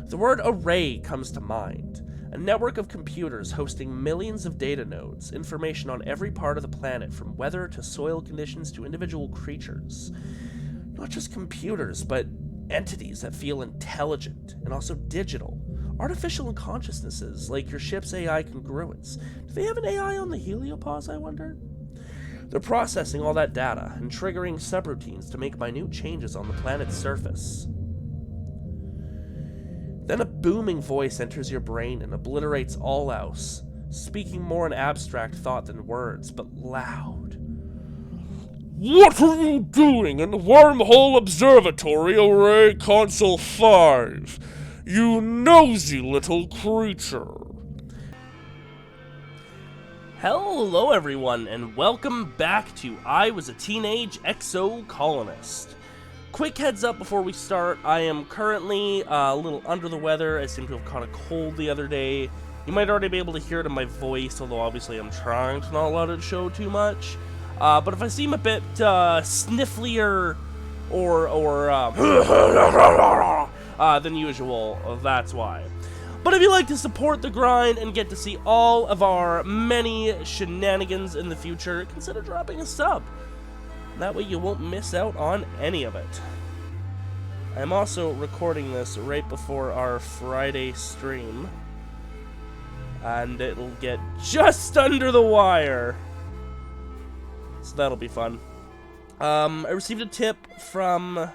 The word array comes to mind. A network of computers hosting millions of data nodes, information on every part of the planet from weather to soil conditions to individual creatures. Not just computers, but entities that feel intelligent and also digital. Artificial consciousnesses, like your ship's AI congruence. Do they have an AI on the heliopause, I wonder? They're processing all that data and triggering subroutines to make minute changes on the planet's surface. Then a booming voice enters your brain and obliterates all else, speaking more in abstract thought than words, but loud. "What are you doing in the Wormhole Observatory, Array Console 5? You nosy little creature." Hello everyone, and welcome back to I Was a Teenage Exocolonist. Quick heads up before we start, I am currently a little under the weather. I seem to have caught a cold the other day. You might already be able to hear it in my voice, although obviously I'm trying to not let it show too much. But if I seem a bit snifflier or than usual, that's why. But if you'd like to support the grind and get to see all of our many shenanigans in the future, consider dropping a sub. That way you won't miss out on any of it. I'm also recording this right before our Friday stream, and it'll get just under the wire. So that'll be fun. I received a tip from, I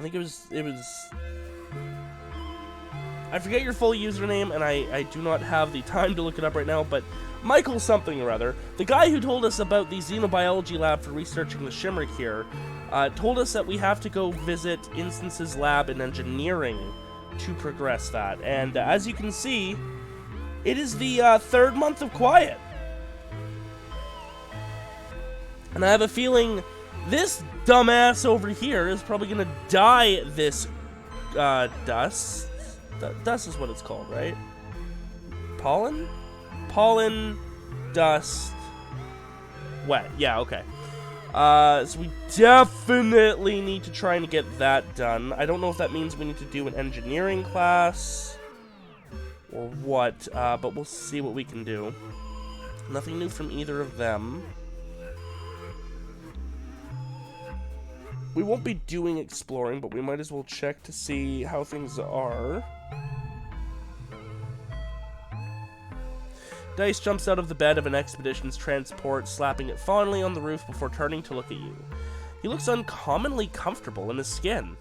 think it was, I forget your full username, and I do not have the time to look it up right now, but Michael something or other, the guy who told us about the xenobiology lab for researching the Shimmer here, told us that we have to go visit Instance's lab in engineering to progress that. And as you can see, it is the third month of quiet. And I have a feeling this dumbass over here is probably going to die this dust. Dust is what it's called, right? Pollen? Pollen, dust, wet. Yeah, okay. So we definitely need to try and get that done. I don't know if that means we need to do an engineering class or what, but we'll see what we can do. Nothing new from either of them. We won't be doing exploring, but we might as well check to see how things are. Dice jumps out of the bed of an expedition's transport, slapping it fondly on the roof before turning to look at you. He looks uncommonly comfortable in his skin.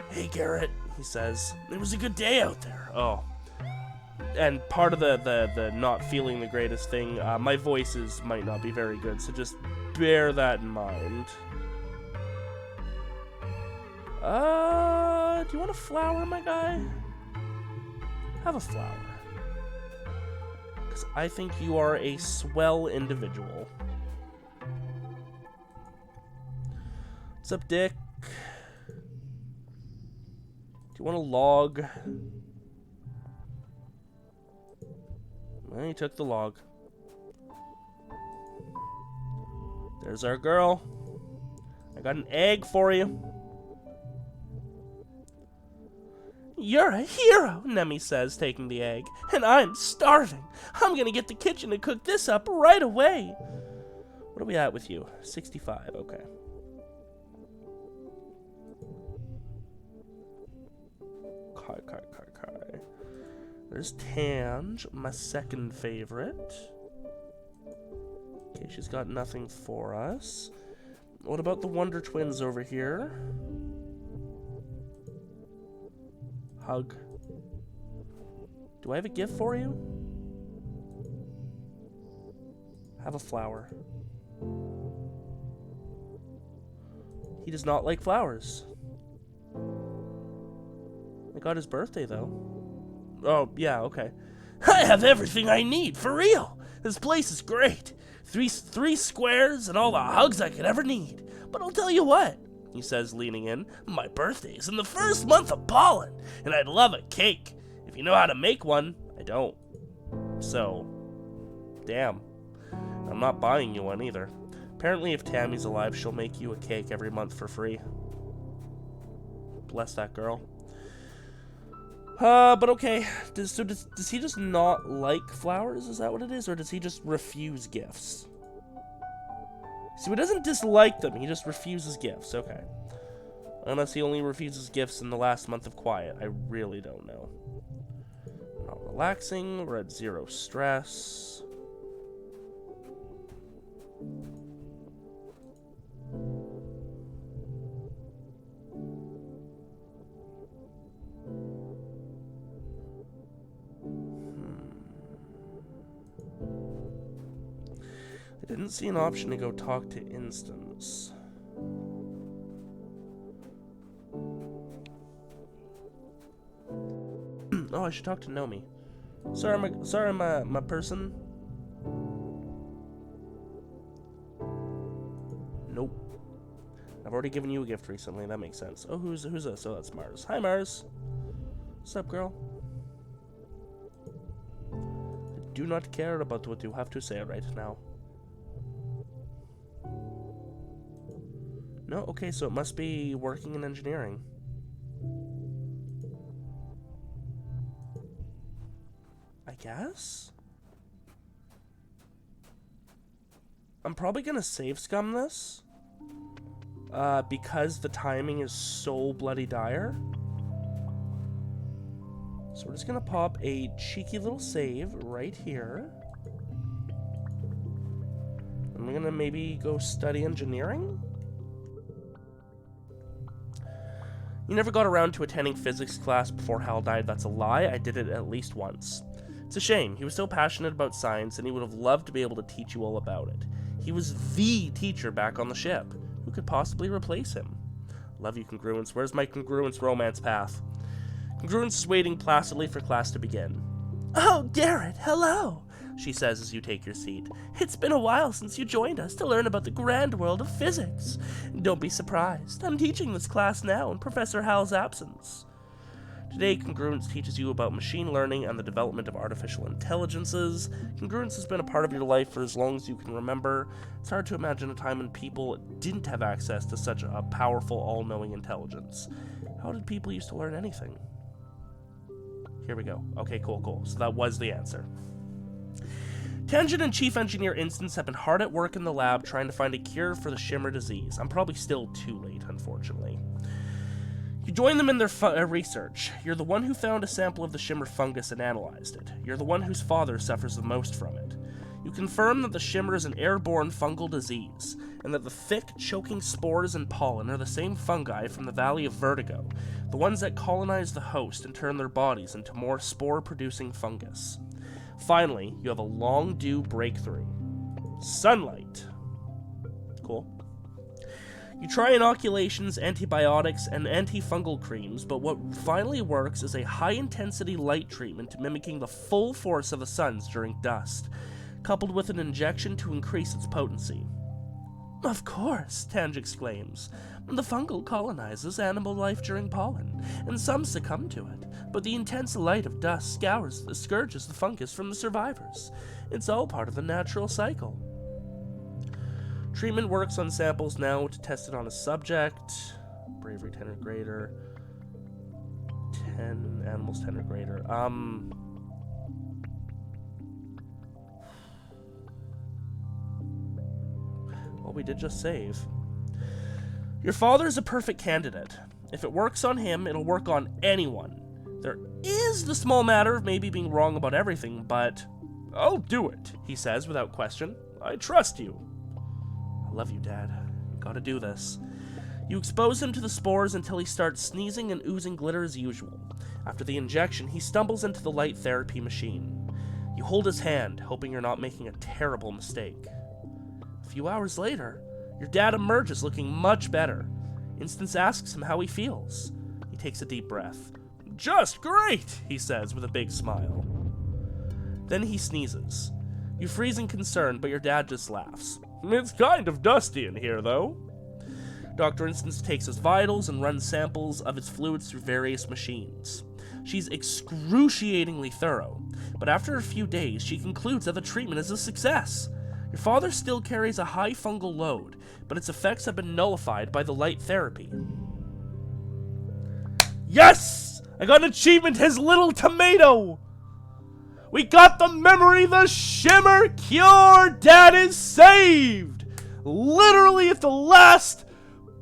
"Hey, Garrett," he says. "It was a good day out there." Oh. And part of the not feeling the greatest thing, my voices might not be very good, so just bear that in mind. Do you want a flower, my guy? Have a flower. I think you are a swell individual. What's up, Dick? Do you want a log? Well, he took the log. There's our girl. I got an egg for you. "You're a hero," Nemi says, taking the egg. "And I'm starving. I'm gonna get the kitchen to cook this up right away." What are we at with you? 65, okay. Kai. There's Tange, my second favorite. Okay, she's got nothing for us. What about the Wonder Twins over here? Hug. Do I have a gift for you? Have a flower. He does not like flowers. I got his birthday, though. Oh, yeah, okay. "I have everything I need, for real. This place is great. Three squares and all the hugs I could ever need. But I'll tell you what," he says, leaning in, "my birthday's in the first month of pollen, and I'd love a cake. If you know how to make one, I don't. So, damn. I'm not buying you one either. Apparently, if Tammy's alive, she'll make you a cake every month for free. Bless that girl. But okay. Does he just not like flowers? Is that what it is? Or does he just refuse gifts? So he doesn't dislike them, he just refuses gifts. Okay. Unless he only refuses gifts in the last month of quiet. I really don't know. Not relaxing. We're at 0 stress. I didn't see an option to go talk to Instance. Oh, I should talk to Nomi. Sorry, my person. Nope. I've already given you a gift recently. That makes sense. Oh, who's this? Oh, that's Mars. Hi, Mars. What's up, girl? I do not care about what you have to say right now. No? Okay, so it must be working in engineering. I guess? I'm probably gonna save scum this. Because the timing is so bloody dire. So we're just gonna pop a cheeky little save right here. And we're gonna maybe go study engineering? You never got around to attending physics class before Hal died. That's a lie. I did it at least once. It's a shame. He was so passionate about science, and he would have loved to be able to teach you all about it. He was the teacher back on the ship. Who could possibly replace him? Love you, Congruence. Where's my Congruence romance path? Congruence is waiting placidly for class to begin. Oh, Garrett, hello, she says as you take your seat. It's been a while since you joined us to learn about the grand world of physics. Don't be surprised. I'm teaching this class now in Professor Hal's absence. Today, Congruence teaches you about machine learning and the development of artificial intelligences. Congruence has been a part of your life for as long as you can remember. It's hard to imagine a time when people didn't have access to such a powerful, all-knowing intelligence. How did people used to learn anything? Here we go. Okay, cool. So that was the answer. Tangent and Chief Engineer Instance have been hard at work in the lab trying to find a cure for the Shimmer disease. I'm probably still too late, unfortunately. You join them in their research. You're the one who found a sample of the Shimmer fungus and analyzed it. You're the one whose father suffers the most from it. You confirm that the Shimmer is an airborne fungal disease, and that the thick, choking spores and pollen are the same fungi from the Valley of Vertigo, the ones that colonize the host and turn their bodies into more spore-producing fungus. Finally, you have a long-due breakthrough. Sunlight. Cool. You try inoculations, antibiotics, and antifungal creams, but what finally works is a high-intensity light treatment mimicking the full force of the sun's during dusk, coupled with an injection to increase its potency. Of course, Tange exclaims. The fungal colonizes animal life during pollen, and some succumb to it, but the intense light of dusk scourges the fungus from the survivors. It's all part of the natural cycle. Treatment works on samples now to test it on a subject. Bravery 10 or greater. 10 animals 10 or greater. Well, we did just save. Your father's a perfect candidate. If it works on him, it'll work on anyone. There is the small matter of maybe being wrong about everything, but I'll do it, he says without question. I trust you. I love you, Dad. Gotta do this. You expose him to the spores until he starts sneezing and oozing glitter as usual. After the injection, he stumbles into the light therapy machine. You hold his hand, hoping you're not making a terrible mistake. A few hours later, your dad emerges looking much better. Instance asks him how he feels. He takes a deep breath. Just great, he says with a big smile. Then he sneezes. You freeze in concern, but your dad just laughs. It's kind of dusty in here, though. Dr. Instance takes his vitals and runs samples of his fluids through various machines. She's excruciatingly thorough, but after a few days, she concludes that the treatment is a success. Your father still carries a high fungal load, but its effects have been nullified by the light therapy. Yes! I got an achievement as Little Tomato. We got the memory, the shimmer cure. Dad is saved. Literally at the last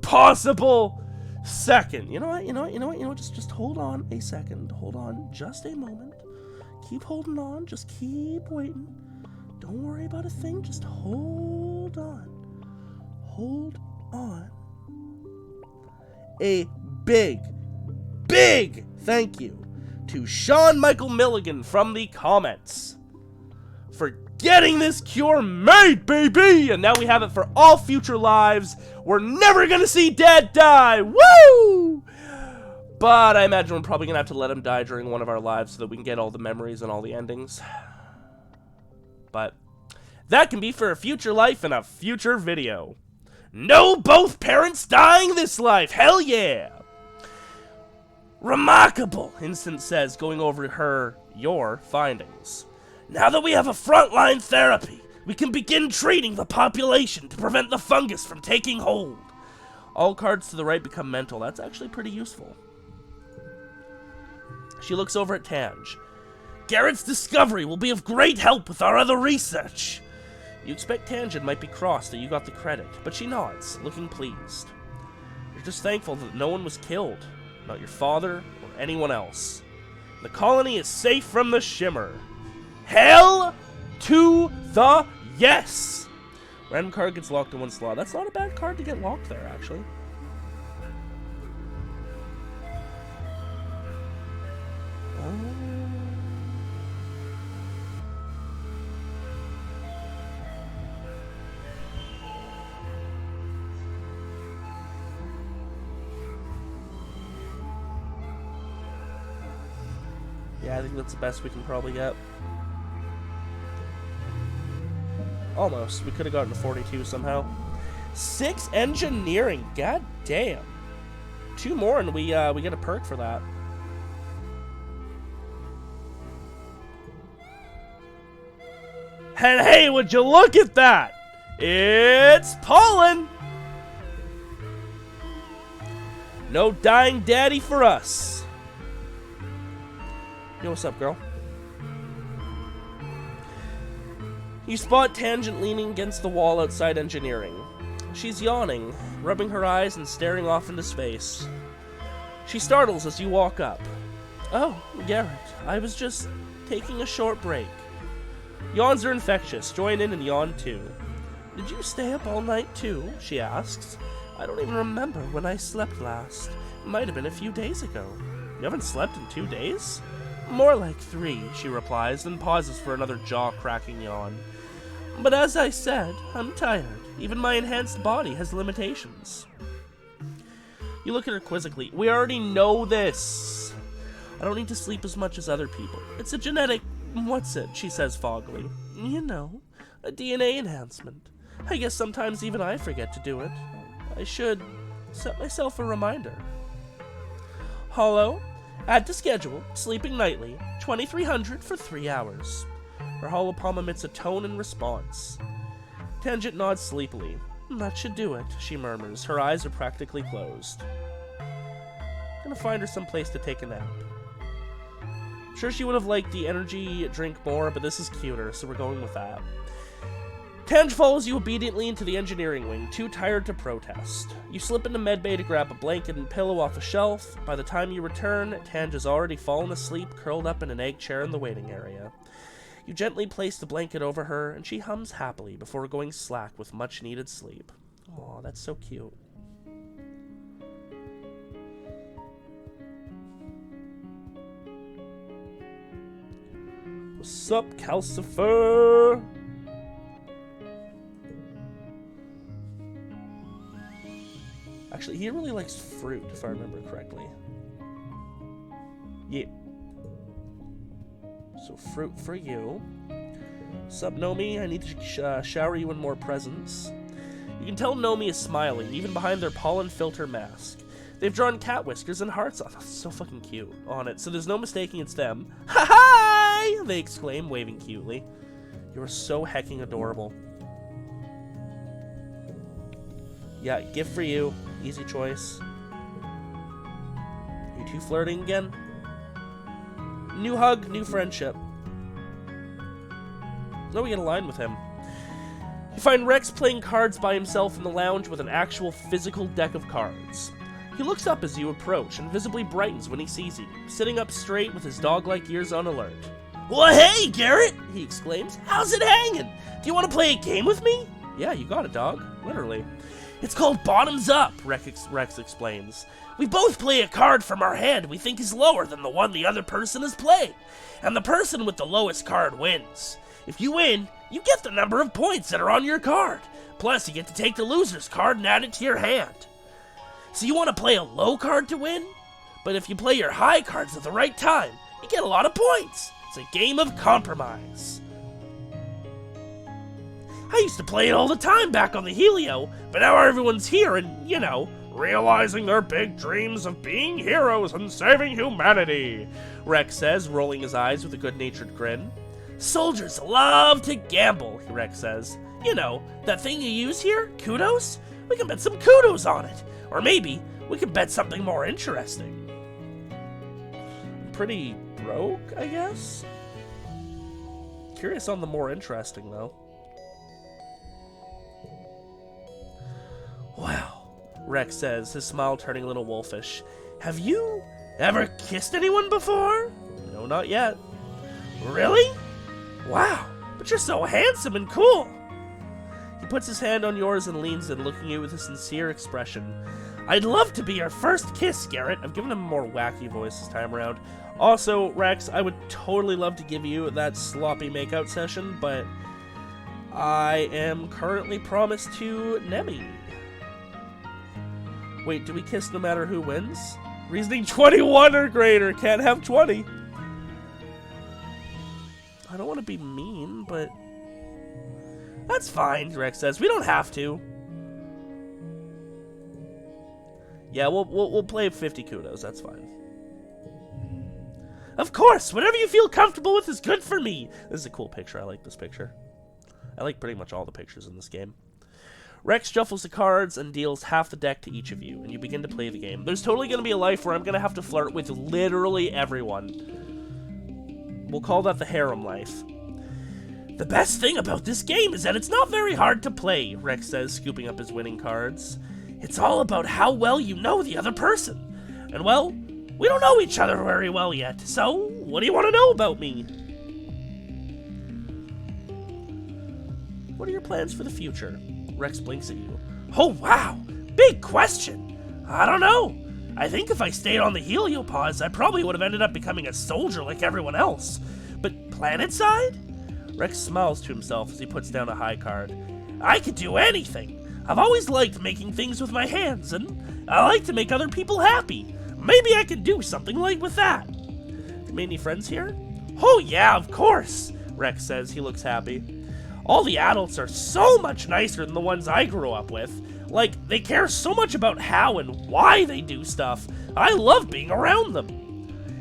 possible second. You know what? Just hold on a second. Hold on just a moment. Keep holding on. Just keep waiting. Don't worry about a thing. Just hold on. Hold on. A big thank you to Sean Michael Milligan from the comments for getting this cure made, baby! And now we have it for all future lives. We're never gonna see Dad die! Woo! But I imagine we're probably gonna have to let him die during one of our lives so that we can get all the memories and all the endings. But that can be for a future life in a future video. No both parents dying this life! Hell yeah! Remarkable, Instant says, going over your findings. Now that we have a frontline therapy, we can begin treating the population to prevent the fungus from taking hold. All cards to the right become mental. That's actually pretty useful. She looks over at Tange. Garrett's discovery will be of great help with our other research. You expect Tangent might be cross that you got the credit, but she nods, looking pleased. You're just thankful that no one was killed. Not your father or anyone else. The colony is safe from the shimmer. Hell to the yes! Random card gets locked in one slot. That's not a bad card to get locked there, actually. Yeah, I think that's the best we can probably get. Almost. We could have gotten to 42 somehow. 6 engineering. God damn. 2 more and we get a perk for that. And hey, would you look at that? It's pollen. No dying daddy for us. Yo, what's up, girl? You spot Tangent leaning against the wall outside engineering. She's yawning, rubbing her eyes and staring off into space. She startles as you walk up. Oh, Garrett, I was just taking a short break. Yawns are infectious. Join in and yawn too. Did you stay up all night too? She asks. I don't even remember when I slept last. It might have been a few days ago. You haven't slept in 2 days? More like 3, she replies, then pauses for another jaw-cracking yawn. But as I said, I'm tired. Even my enhanced body has limitations. You look at her quizzically. We already know this. I don't need to sleep as much as other people. It's a genetic... what's it? She says foggily. You know, a DNA enhancement. I guess sometimes even I forget to do it. I should set myself a reminder. Hollow? Add to schedule, sleeping nightly, 2300 for 3 hours. Her hollow palm emits a tone in response. Tangent nods sleepily. That should do it, she murmurs. Her eyes are practically closed. Gonna find her some place to take a nap. Sure, she would have liked the energy drink more, but this is cuter, so we're going with that. Tange follows you obediently into the engineering wing, too tired to protest. You slip into medbay to grab a blanket and pillow off a shelf. By the time you return, Tange has already fallen asleep, curled up in an egg chair in the waiting area. You gently place the blanket over her, and she hums happily before going slack with much-needed sleep. Aw, that's so cute. What's up, Calcifer? Actually, he really likes fruit, if I remember correctly. Yeah. So, fruit for you. Sup, Nomi? I need to shower you in more presents. You can tell Nomi is smiling, even behind their pollen filter mask. They've drawn cat whiskers and hearts on so fucking cute on it, so there's no mistaking it's them. Ha-hi! They exclaim, waving cutely. You're so hecking adorable. Yeah, gift for you. Easy choice. You two flirting again? New hug, new friendship. Now we get a line with him. You find Rex playing cards by himself in the lounge with an actual physical deck of cards. He looks up as you approach and visibly brightens when he sees you, sitting up straight with his dog-like ears on alert. "Well, hey, Garrett!" he exclaims. "How's it hanging? Do you want to play a game with me?" "Yeah, you got it, dog. Literally." "It's called Bottoms Up," Rex explains. "We both play a card from our hand we think is lower than the one the other person is playing, and the person with the lowest card wins. If you win, you get the number of points that are on your card. Plus, you get to take the loser's card and add it to your hand. So you want to play a low card to win? But if you play your high cards at the right time, you get a lot of points. It's a game of compromise." I used to play it all the time back on the Helio, but now everyone's here and, you know, realizing their big dreams of being heroes and saving humanity, Rex says, rolling his eyes with a good-natured grin. "Soldiers love to gamble," Rex says. "You know, that thing you use here, kudos? We can bet some kudos on it. Or maybe we can bet something more interesting." I'm pretty broke, I guess? Curious on the more interesting, though. "Wow," Rex says, his smile turning a little wolfish. "Have you ever kissed anyone before?" "No, not yet." "Really? Wow, but you're so handsome and cool." He puts his hand on yours and leans in, looking at you with a sincere expression. "I'd love to be your first kiss, Garrett." I've given him a more wacky voice this time around. Also, Rex, I would totally love to give you that sloppy makeout session, but I am currently promised to Nemi. Wait, do we kiss no matter who wins? Reasoning 21 or greater, can't have 20. I don't want to be mean, but that's fine, Rex says. We don't have to. Yeah, we'll play 50 kudos, that's fine. "Of course, whatever you feel comfortable with is good for me." This is a cool picture, I like this picture. I like pretty much all the pictures in this game. Rex shuffles the cards and deals half the deck to each of you, and you begin to play the game. There's totally going to be a life where I'm going to have to flirt with literally everyone. We'll call that the harem life. "The best thing about this game is that it's not very hard to play," Rex says, scooping up his winning cards. "It's all about how well you know the other person. And, well, we don't know each other very well yet, so what do you want to know about me?" "What are your plans for the future?" Rex blinks at you. "Oh, wow! Big question! I don't know. I think if I stayed on the heliopause, I probably would have ended up becoming a soldier like everyone else. But planet side?" Rex smiles to himself as he puts down a high card. "I could do anything. I've always liked making things with my hands, and I like to make other people happy. Maybe I could do something like with that." "You made any friends here?" "Oh yeah, of course," Rex says. He looks happy. "All the adults are so much nicer than the ones I grew up with. Like, they care so much about how and why they do stuff. I love being around them.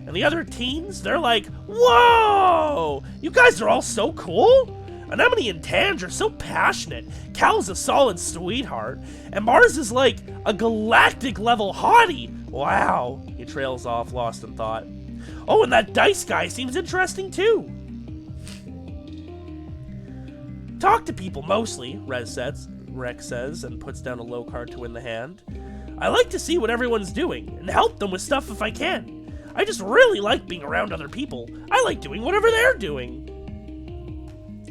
And the other teens, they're like, whoa! You guys are all so cool? Anemone and Tange are so passionate. Cal's a solid sweetheart. And Mars is like a galactic-level hottie. Wow." He trails off, lost in thought. "Oh, and that dice guy seems interesting, too." "Talk to people, mostly," Rex says, and puts down a low card to win the hand. "I like to see what everyone's doing, and help them with stuff if I can. I just really like being around other people. I like doing whatever they're doing.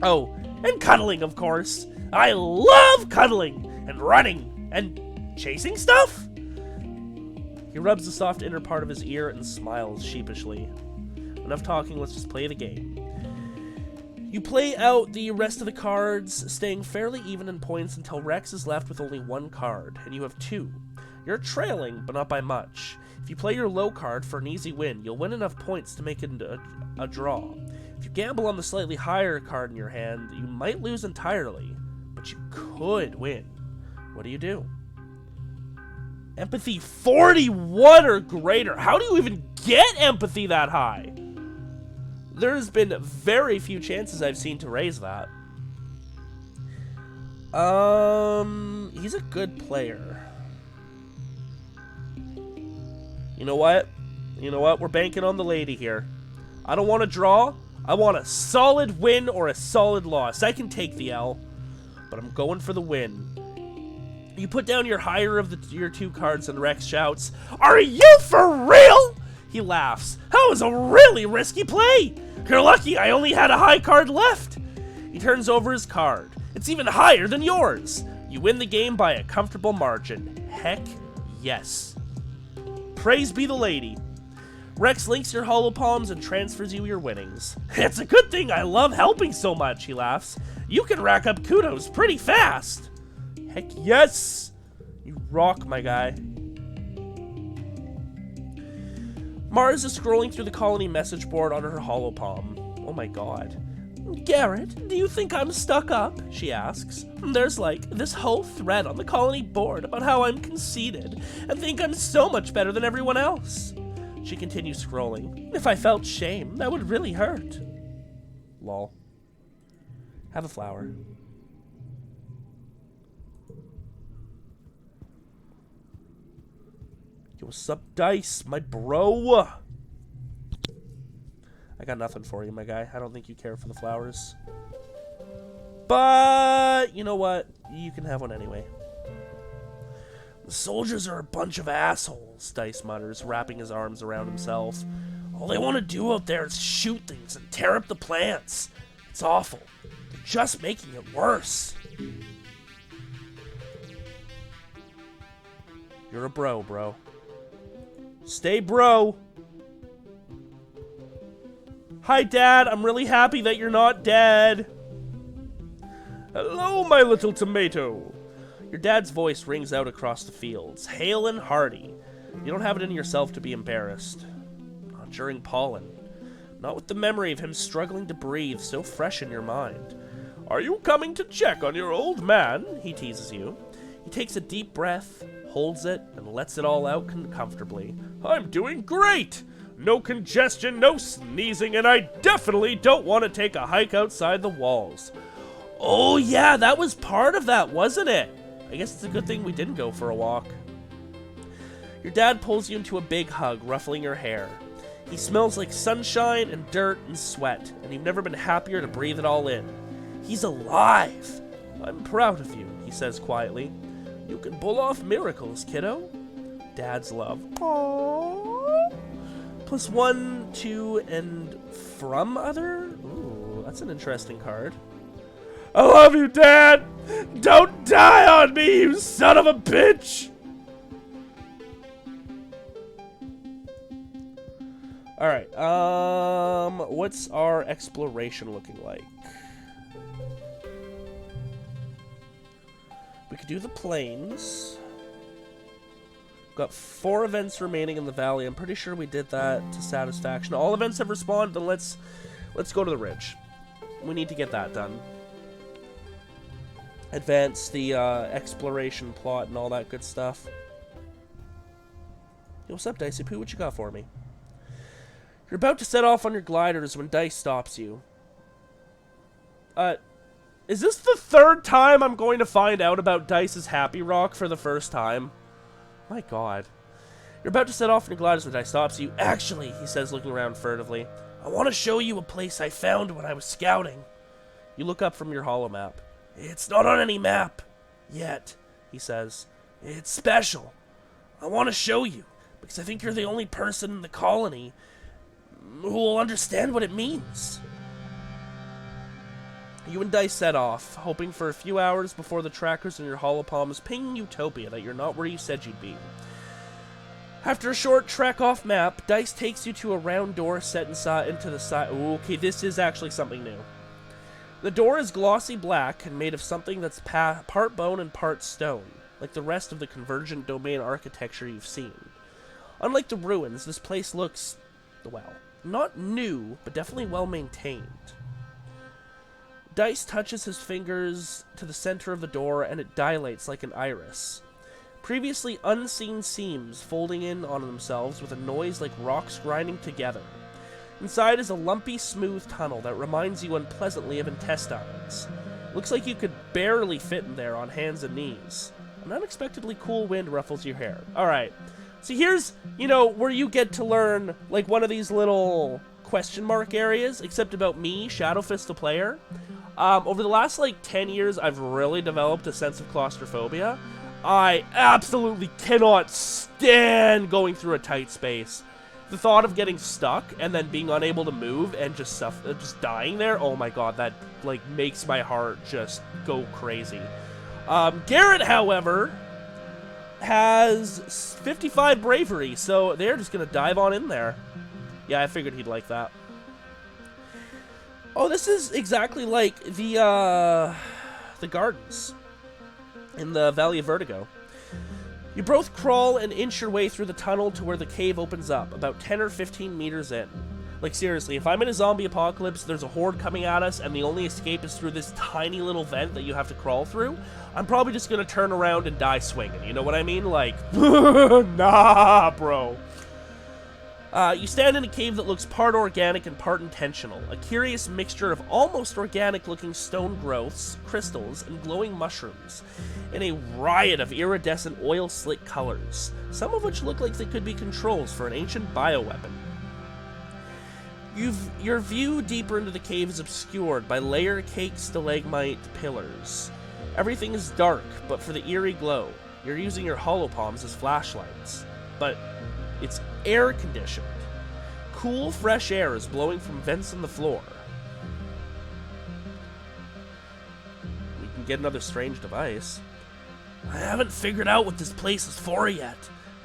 Oh, and cuddling, of course. I love cuddling, and running, and chasing stuff." He rubs the soft inner part of his ear and smiles sheepishly. "Enough talking, let's just play the game." You play out the rest of the cards, staying fairly even in points until Rex is left with only one card, and you have two. You're trailing, but not by much. If you play your low card for an easy win, you'll win enough points to make it a draw. If you gamble on the slightly higher card in your hand, you might lose entirely, but you could win. What do you do? Empathy 41 or greater. How do you even get empathy that high? There's been very few chances I've seen to raise that. He's a good player. You know what? We're banking on the lady here. I don't want to draw. I want a solid win or a solid loss. I can take the L, but I'm going for the win. You put down your higher of your 2 cards and Rex shouts, "Are you for real?" He laughs. "That was a really risky play. You're lucky I only had a high card left." He turns over his card. It's even higher than yours. You win the game by a comfortable margin. Heck yes. Praise be the lady. Rex links your hollow palms and transfers you your winnings. "It's a good thing I love helping so much," he laughs. "You can rack up kudos pretty fast." Heck yes! You rock, my guy. Mars is scrolling through the colony message board on her hollow palm. Oh my god. "Garrett, do you think I'm stuck up?" she asks. "There's like this whole thread on the colony board about how I'm conceited and think I'm so much better than everyone else." She continues scrolling. "If I felt shame, that would really hurt." Lol. Have a flower. Yo, what's up, Dice, my bro? I got nothing for you, my guy. I don't think you care for the flowers. But, you know what? You can have one anyway. "The soldiers are a bunch of assholes," Dice mutters, wrapping his arms around himself. "All they want to do out there is shoot things and tear up the plants. It's awful. They're just making it worse." You're a bro. Stay bro. "Hi, Dad. I'm really happy that you're not dead." "Hello, my little tomato." Your dad's voice rings out across the fields, hale and hearty. You don't have it in yourself to be embarrassed. Not during pollen. Not with the memory of him struggling to breathe so fresh in your mind. "Are you coming to check on your old man?" he teases you. He takes a deep breath, holds it, and lets it all out comfortably. "I'm doing great! No congestion, no sneezing, and I definitely don't want to take a hike outside the walls." Oh yeah, that was part of that, wasn't it? I guess it's a good thing we didn't go for a walk. Your dad pulls you into a big hug, ruffling your hair. He smells like sunshine and dirt and sweat, and you've never been happier to breathe it all in. He's alive! "I'm proud of you," he says quietly. "You can pull off miracles, kiddo." Dad's love. Aww. +1, 2, and from other? Ooh, that's an interesting card. "I love you, Dad! Don't die on me, you son of a bitch!" Alright, what's our exploration looking like? We could do the plains. Got 4 events remaining in the valley. I'm pretty sure we did that to satisfaction. All events have respawned, then let's go to the ridge. We need to get that done. Advance the exploration plot and all that good stuff. Yo, what's up, Dicey Poo? What you got for me? You're about to set off on your gliders when Dice stops you. Is this the 3rd time I'm going to find out about Dice's Happy Rock for the first time? My god. You're about to set off on your gliders when Dice stops you. "Actually," he says, looking around furtively, "I want to show you a place I found when I was scouting." You look up from your holo map. "It's not on any map. Yet," he says. "It's special. I want to show you, because I think you're the only person in the colony who will understand what it means." You and Dice set off, hoping for a few hours before the trackers in your holopalms ping Utopia that you're not where you said you'd be. After a short trek off map, Dice takes you to a round door set inside into the side. Okay, this is actually something new. The door is glossy black and made of something that's part bone and part stone, like the rest of the convergent domain architecture you've seen. Unlike the ruins, this place looks, well, not new, but definitely well maintained. Dice touches his fingers to the center of the door and it dilates like an iris. Previously unseen seams folding in on themselves with a noise like rocks grinding together. Inside is a lumpy, smooth tunnel that reminds you unpleasantly of intestines. Looks like you could barely fit in there on hands and knees. An unexpectedly cool wind ruffles your hair. Alright, so here's, where you get to learn, like, one of these little question mark areas, except about me, Shadowfist the player. Over the last, like, 10 years, I've really developed a sense of claustrophobia. I absolutely cannot stand going through a tight space. The thought of getting stuck and then being unable to move and just dying there, oh my god, that, like, makes my heart just go crazy. Garrett, however, has 55 bravery, so they're just gonna dive on in there. Yeah, I figured he'd like that. Oh, this is exactly like the gardens in the Valley of Vertigo. You both crawl and inch your way through the tunnel to where the cave opens up, about 10 or 15 meters in. Like, seriously, if I'm in a zombie apocalypse, there's a horde coming at us, and the only escape is through this tiny little vent that you have to crawl through, I'm probably just gonna turn around and die swinging, you know what I mean? Like, nah, bro. You stand in a cave that looks part organic and part intentional, a curious mixture of almost organic-looking stone growths, crystals, and glowing mushrooms, in a riot of iridescent oil-slick colors, some of which look like they could be controls for an ancient bioweapon. Your view deeper into the cave is obscured by layer-caked stalagmite pillars. Everything is dark, but for the eerie glow, you're using your holopalms as flashlights. But it's air-conditioned. Cool, fresh air is blowing from vents in the floor. We can get another strange device. I haven't figured out what this place is for yet,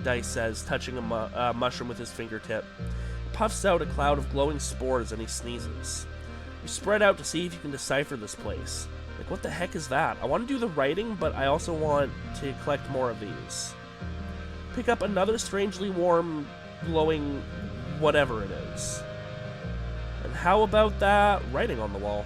Dice says, touching a mushroom with his fingertip. He puffs out a cloud of glowing spores and he sneezes. You spread out to see if you can decipher this place. Like, what the heck is that? I want to do the writing, but I also want to collect more of these. Pick up another strangely warm, glowing whatever it is. And how about that writing on the wall?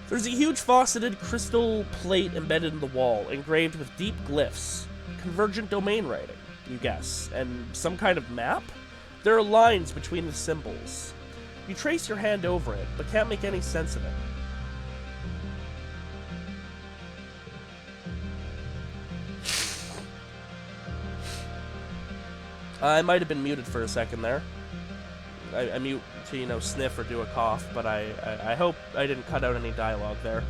There's a huge faceted crystal plate embedded in the wall, engraved with deep glyphs. Convergent domain writing, you guess, and some kind of map? There are lines between the symbols. You trace your hand over it, but can't make any sense of it. I might have been muted for a second there. I mute to, you know, sniff or do a cough, but I hope I didn't cut out any dialogue there.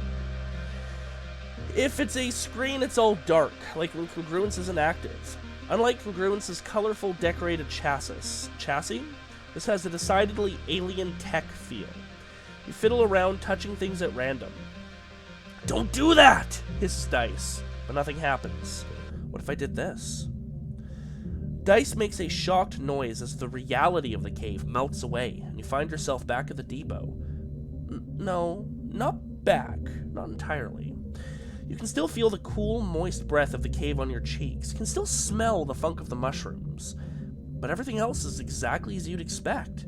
If it's a screen, it's all dark, like when Congruence isn't active. Unlike Congruence's colorful, decorated chassis, this has a decidedly alien tech feel. You fiddle around, touching things at random. Don't do that! Hisses Dice, but nothing happens. What if I did this? Dice makes a shocked noise as the reality of the cave melts away, and you find yourself back at the depot. No, not back. Not entirely. You can still feel the cool, moist breath of the cave on your cheeks. You can still smell the funk of the mushrooms. But everything else is exactly as you'd expect.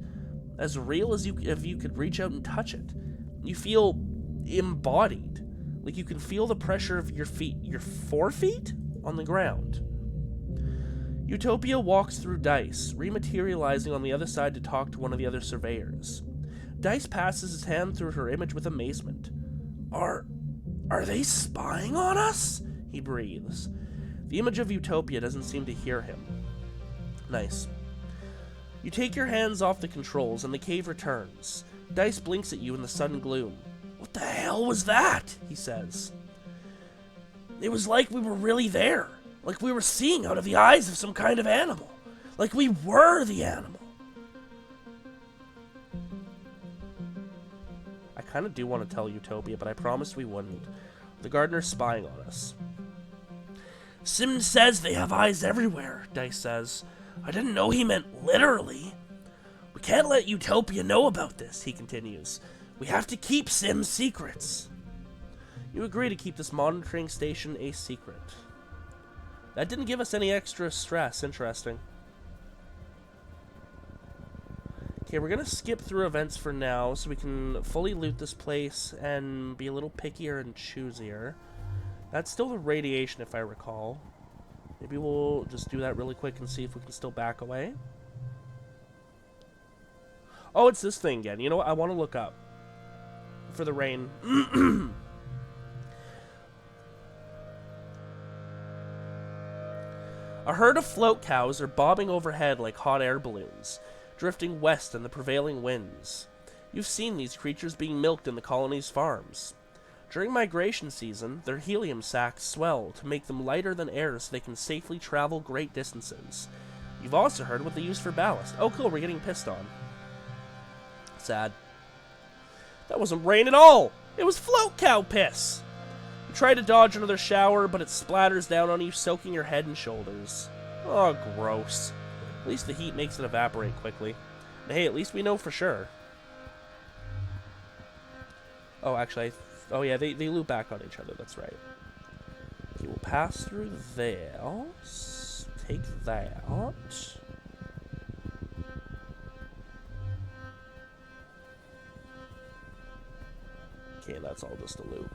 As real as if you could reach out and touch it. You feel embodied. Like you can feel the pressure of your feet, your forefeet, on the ground. Utopia walks through Dice, rematerializing on the other side to talk to one of the other surveyors. Dice passes his hand through her image with amazement. Are they spying on us? He breathes. The image of Utopia doesn't seem to hear him. Nice. You take your hands off the controls and the cave returns. Dice blinks at you in the sudden gloom. What the hell was that? He says. It was like we were really there. Like we were seeing out of the eyes of some kind of animal. Like we were the animal. I kind of do want to tell Utopia, but I promised we wouldn't. The gardener's spying on us. Sims says they have eyes everywhere, Dice says. I didn't know he meant literally. We can't let Utopia know about this, he continues. We have to keep Sim's secrets. You agree to keep this monitoring station a secret. That didn't give us any extra stress. Interesting. Okay, we're going to skip through events for now so we can fully loot this place and be a little pickier and choosier. That's still the radiation, if I recall. Maybe we'll just do that really quick and see if we can still back away. Oh, it's this thing again. You know what? I want to look up for the rain. A herd of float cows are bobbing overhead like hot air balloons. drifting west in the prevailing winds. You've seen these creatures being milked in the colony's farms. During migration season, their helium sacs swell to make them lighter than air so they can safely travel great distances. You've also heard what they use for ballast. Oh cool, we're getting pissed on. Sad. That wasn't rain at all! It was float cow piss! You try to dodge another shower, but it splatters down on you, soaking your head and shoulders. Oh, gross. At least the heat makes it evaporate quickly. And hey, at least we know for sure. Oh, actually, oh yeah, they loop back on each other, that's right. Okay, we'll pass through there. Take that. Okay, that's all just a loop.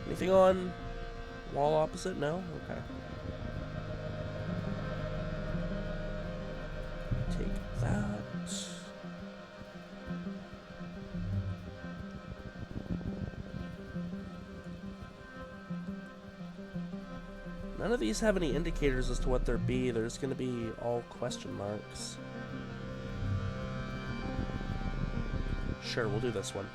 Anything on wall opposite? No? Okay. Take that. None of these have any indicators as to what there be. There's going to be all question marks. Sure, we'll do this one.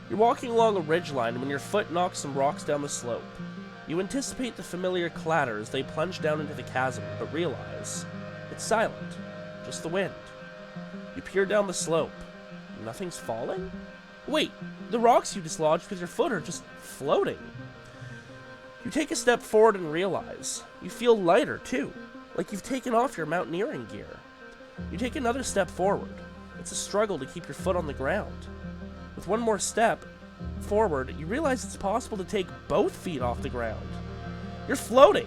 You're walking along a ridgeline when your foot knocks some rocks down the slope. You anticipate the familiar clatter as they plunge down into the chasm, but realize it's silent. Just the wind. You peer down the slope. Nothing's falling? Wait, the rocks you dislodged with your foot are just floating. You take a step forward and realize you feel lighter, too, like you've taken off your mountaineering gear. You take another step forward. It's a struggle to keep your foot on the ground. With one more step forward, you realize it's possible to take both feet off the ground. You're floating.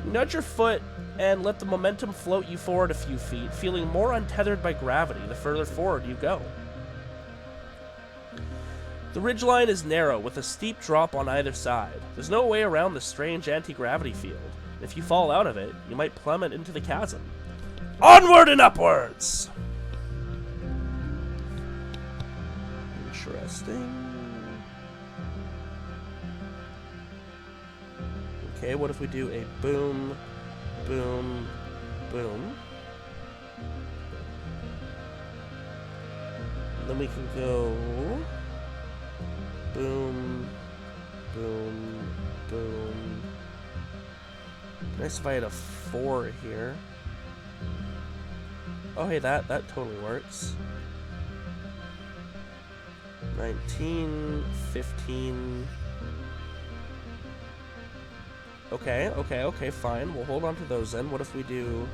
You nudge your foot and let the momentum float you forward a few feet, feeling more untethered by gravity the further forward you go. The ridgeline is narrow, with a steep drop on either side. There's no way around the strange anti-gravity field. If you fall out of it, you might plummet into the chasm. Onward and upwards! Interesting. Okay, what if we do a boom, boom, boom? And then we can go boom, boom, boom. Nice if I had a 4 here. Oh, hey, that totally works. 19, 15. Okay, fine. We'll hold on to those then. What if we do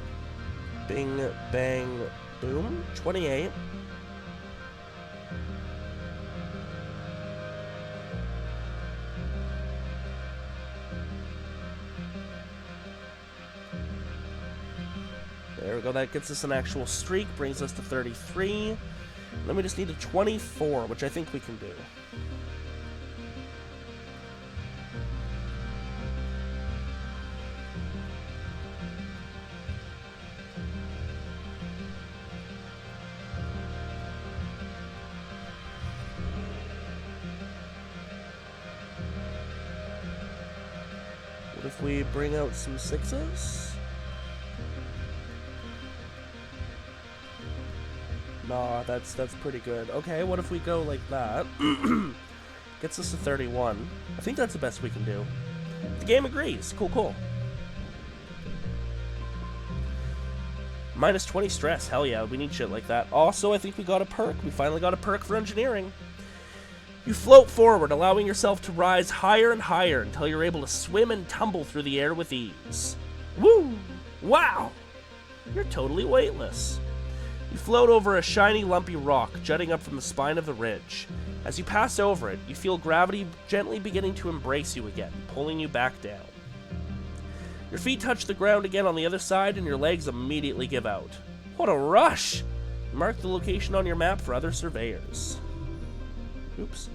bing, bang, boom? 28. There we go, that gets us an actual streak, brings us to 33. Then we just need a 24, which I think we can do. What if we bring out some 6s? Nah, that's pretty good. Okay, what if we go like that? Gets us to 31. I think that's the best we can do. The game agrees. Cool. Minus 20 stress. Hell yeah, we need shit like that. Also, I think we got a perk. We finally got a perk for engineering. You float forward, allowing yourself to rise higher and higher until you're able to swim and tumble through the air with ease. Woo! Wow! You're totally weightless. You float over a shiny, lumpy rock jutting up from the spine of the ridge. As you pass over it, you feel gravity gently beginning to embrace you again, pulling you back down. Your feet touch the ground again on the other side, and your legs immediately give out. What a rush! Mark the location on your map for other surveyors. Oops.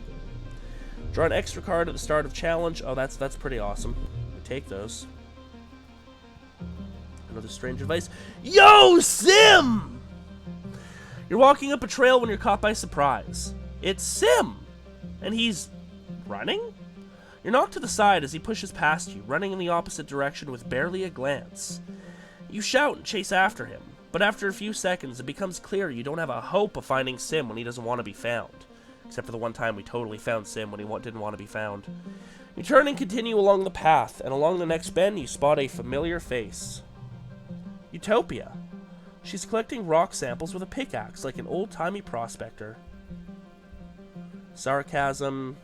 Draw an extra card at the start of challenge. Oh, that's pretty awesome. We take those. Another strange advice. Yo, Sim! You're walking up a trail when you're caught by surprise. It's Sim! And he's running? You're knocked to the side as he pushes past you, running in the opposite direction with barely a glance. You shout and chase after him, but after a few seconds it becomes clear you don't have a hope of finding Sim when he doesn't want to be found. Except for the one time we totally found Sim when he didn't want to be found. You turn and continue along the path, and along the next bend you spot a familiar face. Utopia. She's collecting rock samples with a pickaxe like an old-timey prospector. Sarcasm.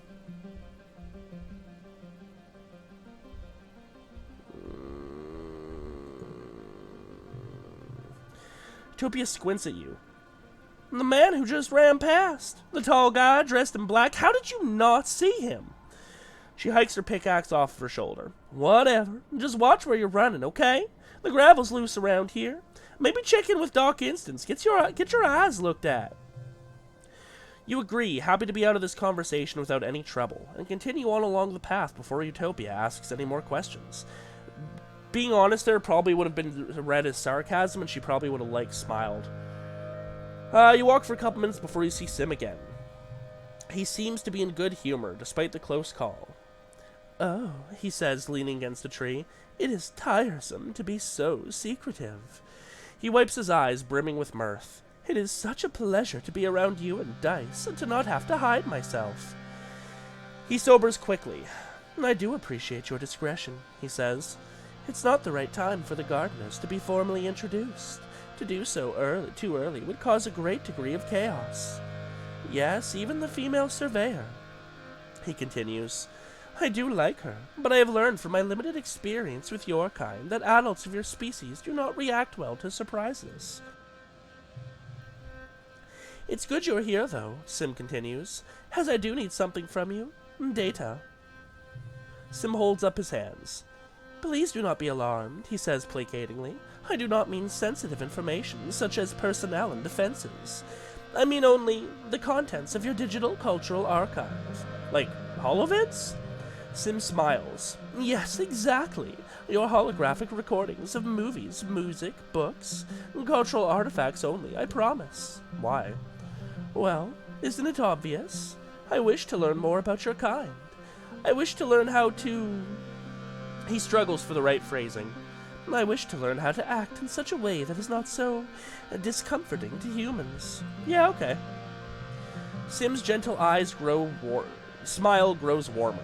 Utopia squints at you. The man who just ran past. The tall guy dressed in black. How did you not see him? She hikes her pickaxe off of her shoulder. Whatever. Just watch where you're running, okay? The gravel's loose around here. Maybe check in with Doc Instance. Get your eyes looked at. You agree, happy to be out of this conversation without any trouble, and continue on along the path before Utopia asks any more questions. Being honest, there probably would have been read as sarcasm, and she probably would have, smiled. You walk for a couple minutes before you see Sim again. He seems to be in good humor, despite the close call. Oh, he says, leaning against a tree, it is tiresome to be so secretive. He wipes his eyes, brimming with mirth. It is such a pleasure to be around you and Dice, and to not have to hide myself. He sobers quickly. I do appreciate your discretion, he says. It's not the right time for the gardeners to be formally introduced. To do so too early would cause a great degree of chaos. Yes, even the female surveyor. He continues, I do like her, but I have learned from my limited experience with your kind that adults of your species do not react well to surprises. It's good you're here, though, Sim continues, as I do need something from you. Data. Sim holds up his hands. Please do not be alarmed, he says placatingly. I do not mean sensitive information, such as personnel and defenses. I mean only the contents of your digital cultural archive. Like holovids? Sim smiles. Yes, exactly. Your holographic recordings of movies, music, books, cultural artifacts only, I promise. Why? Well, isn't it obvious? I wish to learn more about your kind. I wish to learn how to... He struggles for the right phrasing. I wish to learn how to act in such a way that is not so discomforting to humans. Yeah, okay. Sim's gentle eyes smile grows warmer.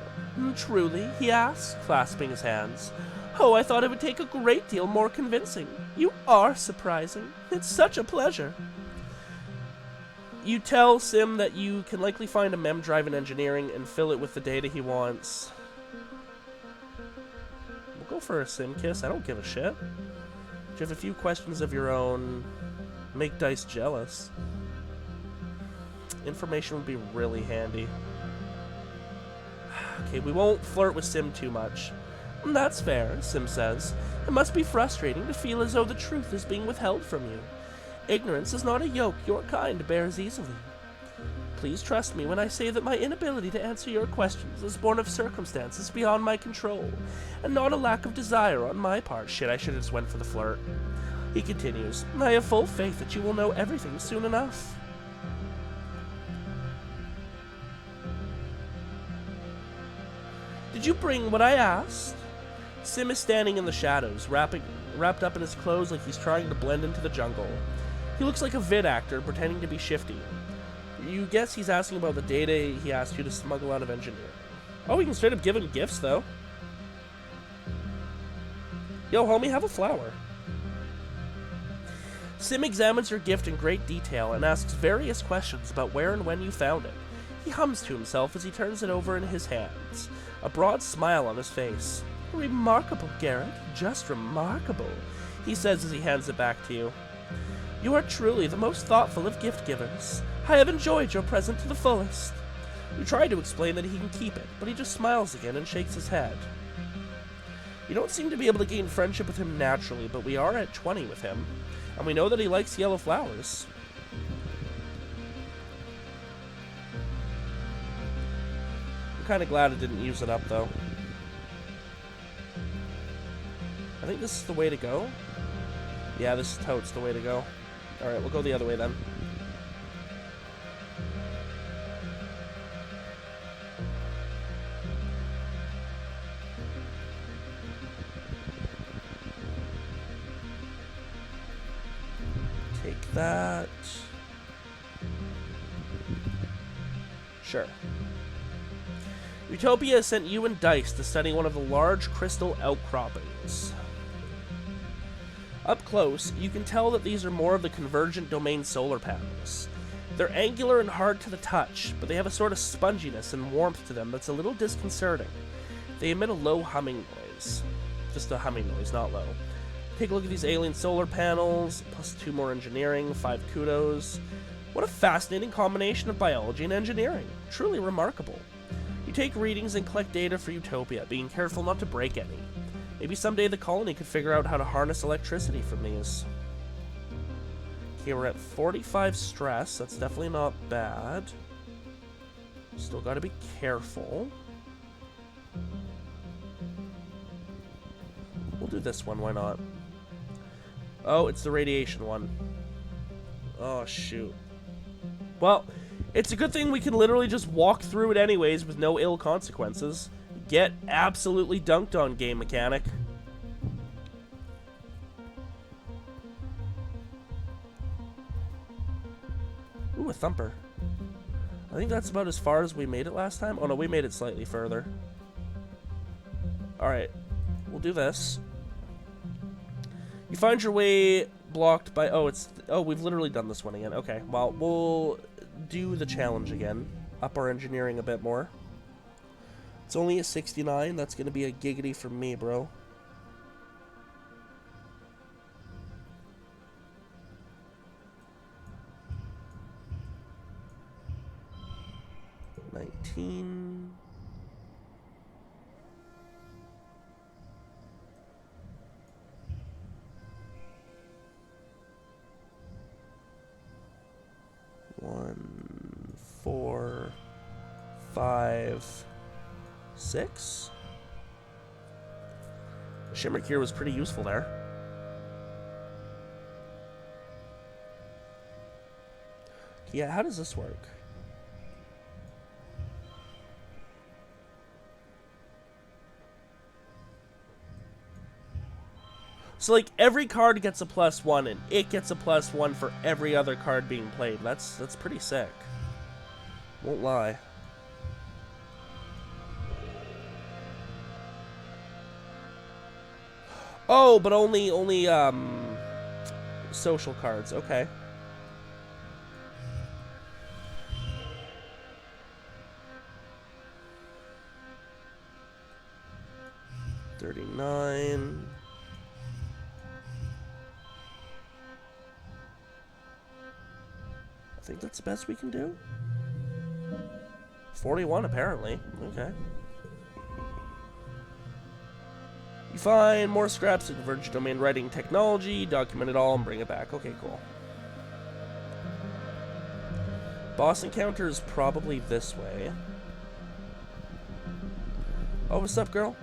Truly, he asks, clasping his hands. Oh, I thought it would take a great deal more convincing. You are surprising. It's such a pleasure. You tell Sim that you can likely find a mem drive in engineering and fill it with the data he wants. We'll go for a Sim kiss. I don't give a shit. You have a few questions of your own. Make Dice jealous. Information would be really handy. Okay, we won't flirt with Sim too much. That's fair, Sim says. It must be frustrating to feel as though the truth is being withheld from you. Ignorance is not a yoke your kind bears easily. Please trust me when I say that my inability to answer your questions is born of circumstances beyond my control, and not a lack of desire on my part. Shit, I should have just went for the flirt. He continues, I have full faith that you will know everything soon enough. Did you bring what I asked? Sim is standing in the shadows, wrapped up in his clothes like he's trying to blend into the jungle. He looks like a vid actor pretending to be shifty. You guess he's asking about the data he asked you to smuggle out of engineering. Oh, we can straight up give him gifts, though. Yo, homie, have a flower. Sim examines your gift in great detail and asks various questions about where and when you found it. He hums to himself as he turns it over in his hands, a broad smile on his face. Remarkable, Garrett. Just remarkable, he says as he hands it back to you. You are truly the most thoughtful of gift givers. I have enjoyed your present to the fullest. You try to explain that he can keep it, but he just smiles again and shakes his head. You don't seem to be able to gain friendship with him naturally, but we are at 20 with him, and we know that he likes yellow flowers. I'm kind of glad I didn't use it up, though. I think this is the way to go. Yeah, this is totes the way to go. Alright, we'll go the other way then. like that. Sure. Utopia has sent you and Dice to study one of the large crystal outcroppings. Up close, you can tell that these are more of the convergent domain solar panels. They're angular and hard to the touch, but they have a sort of sponginess and warmth to them that's a little disconcerting. They emit a low humming noise. Just a humming noise, not low. Take a look at these alien solar panels, plus 2 more engineering, 5 kudos. What a fascinating combination of biology and engineering. Truly remarkable. You take readings and collect data for Utopia, being careful not to break any. Maybe someday the colony could figure out how to harness electricity from these. Okay, we're at 45 stress. That's definitely not bad. Still gotta be careful. We'll do this one, why not? Oh, it's the radiation one. Oh, shoot. Well, it's a good thing we can literally just walk through it anyways with no ill consequences. Get absolutely dunked on, game mechanic. Ooh, a thumper. I think that's about as far as we made it last time. Oh no, we made it slightly further. Alright, we'll do this. You find your way blocked by... Oh, we've literally done this one again. Okay, well, we'll do the challenge again. Up our engineering a bit more. It's only a 69. That's going to be a giggity from me, bro. $19. One, 4, 5, 6. Shimmer Cure was pretty useful there. Yeah, how does this work? So, like, every card gets a +1, and it gets a +1 for every other card being played. That's pretty sick. Won't lie. Oh, but only social cards. Okay. $39. I think that's the best we can do. 41, apparently. Okay. You find more scraps of convergent domain writing technology, document it all, and bring it back. Okay, cool. Boss encounter is probably this way. Oh, what's up, girl?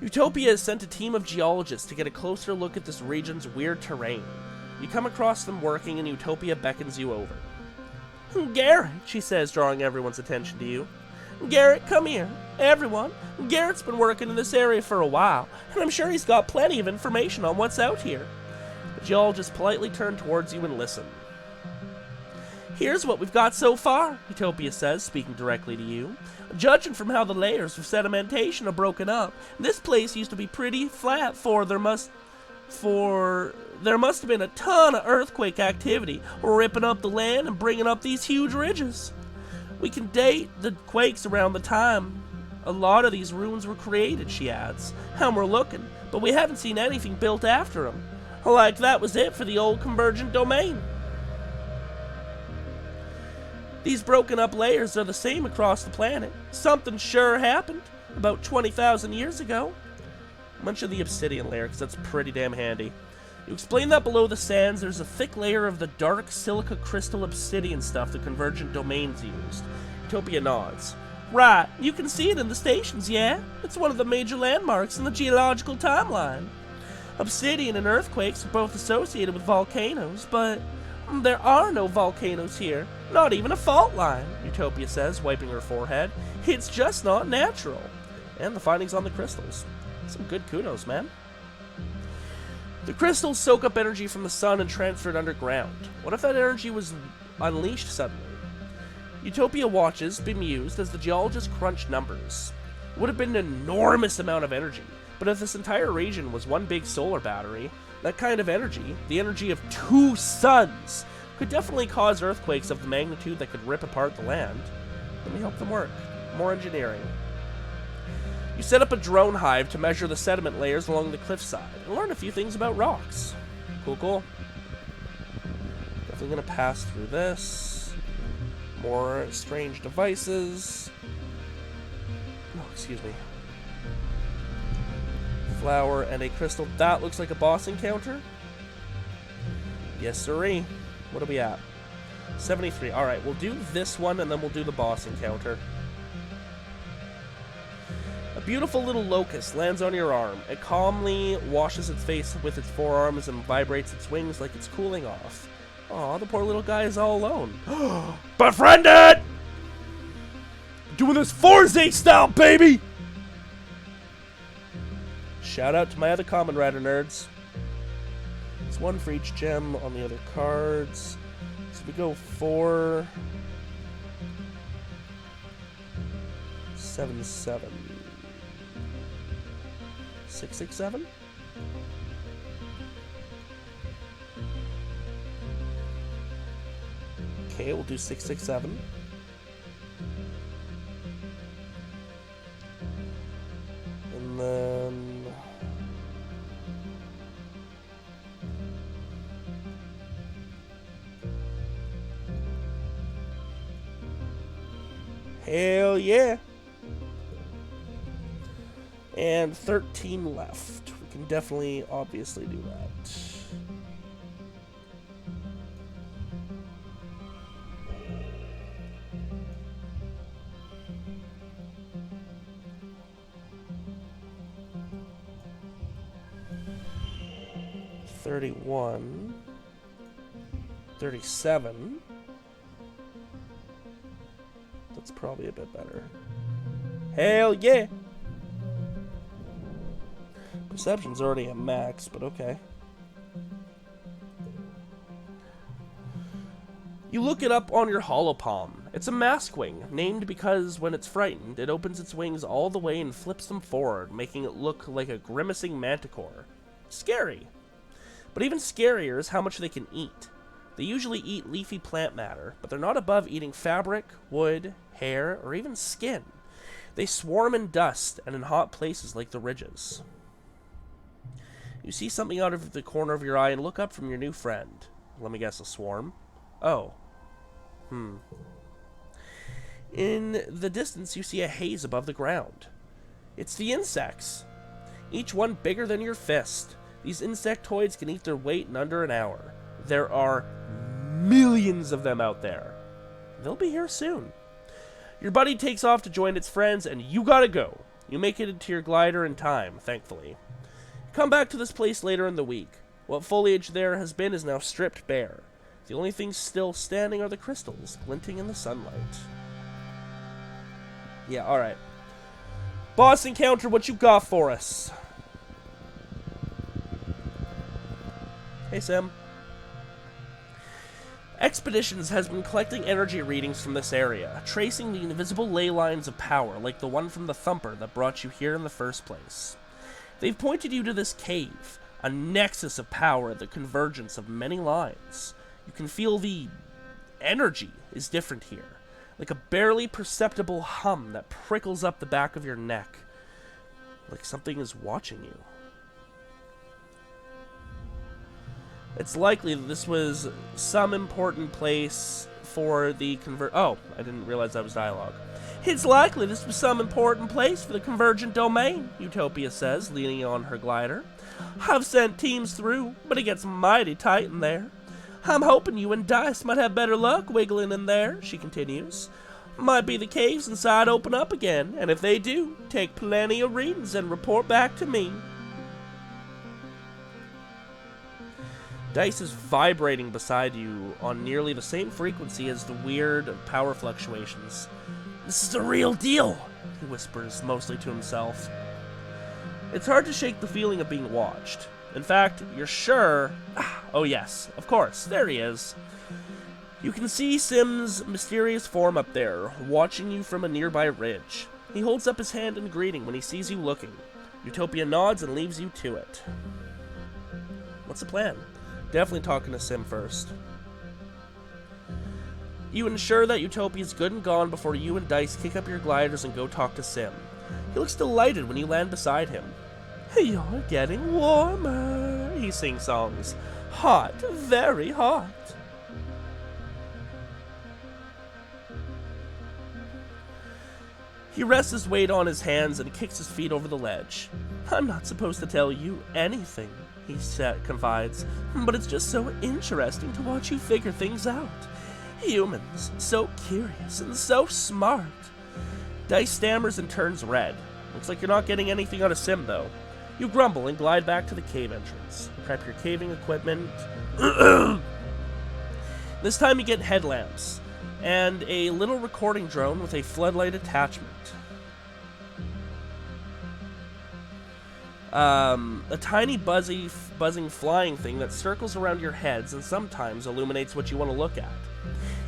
Utopia has sent a team of geologists to get a closer look at this region's weird terrain. You come across them working, and Utopia beckons you over. Garrett, she says, drawing everyone's attention to you. Garrett, come here. Everyone, Garrett's been working in this area for a while, and I'm sure he's got plenty of information on what's out here. The geologists politely turn towards you and listen. Here's what we've got so far, Utopia says, speaking directly to you. Judging from how the layers of sedimentation are broken up, this place used to be pretty flat, there must have been a ton of earthquake activity, ripping up the land and bringing up these huge ridges. We can date the quakes around the time a lot of these ruins were created, she adds. And we're looking, but we haven't seen anything built after them. Like that was it for the old convergent domain. These broken up layers are the same across the planet. Something sure happened about 20,000 years ago. Mention the obsidian layer, because that's pretty damn handy. You explain that below the sands, there's a thick layer of the dark silica crystal obsidian stuff the convergent domains used. Utopia nods. Right, you can see it in the stations, yeah? It's one of the major landmarks in the geological timeline. Obsidian and earthquakes are both associated with volcanoes, but there are no volcanoes here. Not even a fault line, Utopia says, wiping her forehead. It's just not natural. and the findings on the crystals. Some good kudos, man. The crystals soak up energy from the sun and transfer it underground. What if that energy was unleashed suddenly? Utopia watches, bemused, as the geologists crunch numbers. It would have been an enormous amount of energy, but if this entire region was one big solar battery, that kind of energy, the energy of 2 suns, could definitely cause earthquakes of the magnitude that could rip apart the land. Let me help them work. More engineering. You set up a drone hive to measure the sediment layers along the cliffside and learn a few things about rocks. Cool, cool. Definitely gonna pass through this. More strange devices. Oh, excuse me. Flower and a crystal. That looks like a boss encounter. Yes, sirree. What are we at? 73. Alright, we'll do this one and then we'll do the boss encounter. A beautiful little locust lands on your arm. It calmly washes its face with its forearms and vibrates its wings like it's cooling off. Aw, the poor little guy is all alone. Befriended! Doing this Forza style, baby! Shout out to my other Common Rider nerds. It's 1 for each gem on the other cards. So we go 4... 7, 7. 6, 6, 7? Okay, we'll do 6, 6, 7. And then... hell yeah! And 13 left. We can definitely, obviously do that. $31. 37. That's probably a bit better. Hell yeah! Perception's already at max, but okay. You look it up on your holopalm. It's a maskwing, named because when it's frightened, it opens its wings all the way and flips them forward, making it look like a grimacing manticore. Scary. But even scarier is how much they can eat. They usually eat leafy plant matter, but they're not above eating fabric, wood, hair, or even skin. They swarm in dust and in hot places like the ridges. You see something out of the corner of your eye and look up from your new friend. Let me guess, a swarm? Oh. In the distance, you see a haze above the ground. It's the insects. Each one bigger than your fist. These insectoids can eat their weight in under an hour. There are millions of them out there. They'll be here soon. Your buddy takes off to join its friends, and you gotta go. You make it into your glider in time, thankfully. Come back to this place later in the week. What foliage there has been is now stripped bare. The only things still standing are the crystals, glinting in the sunlight. Yeah, alright. Boss encounter, what you got for us? Hey, Sam. Expeditions has been collecting energy readings from this area, tracing the invisible ley lines of power, like the one from the thumper that brought you here in the first place. They've pointed you to this cave, a nexus of power, the convergence of many lines. You can feel the energy is different here, like a barely perceptible hum that prickles up the back of your neck, like something is watching you. It's likely that this was some important place for the Oh, I didn't realize that was dialogue. It's likely this was some important place for the convergent domain, Utopia says, leaning on her glider. I've sent teams through, but it gets mighty tight in there. I'm hoping you and Dice might have better luck wiggling in there, she continues. Might be the caves inside open up again, and if they do, take plenty of readings and report back to me. Dice is vibrating beside you on nearly the same frequency as the weird power fluctuations. "This is the real deal," he whispers, mostly to himself. It's hard to shake the feeling of being watched. In fact, you're sure... Oh yes, of course, there he is. You can see Sim's mysterious form up there, watching you from a nearby ridge. He holds up his hand in greeting when he sees you looking. Utopia nods and leaves you to it. What's the plan? Definitely talking to Sim first. You ensure that Utopia's good and gone before you and Dice kick up your gliders and go talk to Sim. He looks delighted when you land beside him. "You're getting warmer," he sings songs. "Hot, very hot." He rests his weight on his hands and kicks his feet over the ledge. "I'm not supposed to tell you anything," he confides, "but it's just so interesting to watch you figure things out. Humans, so curious and so smart." Dice stammers and turns red. Looks like you're not getting anything out of Sim, though. You grumble and glide back to the cave entrance. Prep your caving equipment. This time you get headlamps and a little recording drone with a floodlight attachment. A tiny buzzing flying thing that circles around your heads and sometimes illuminates what you want to look at.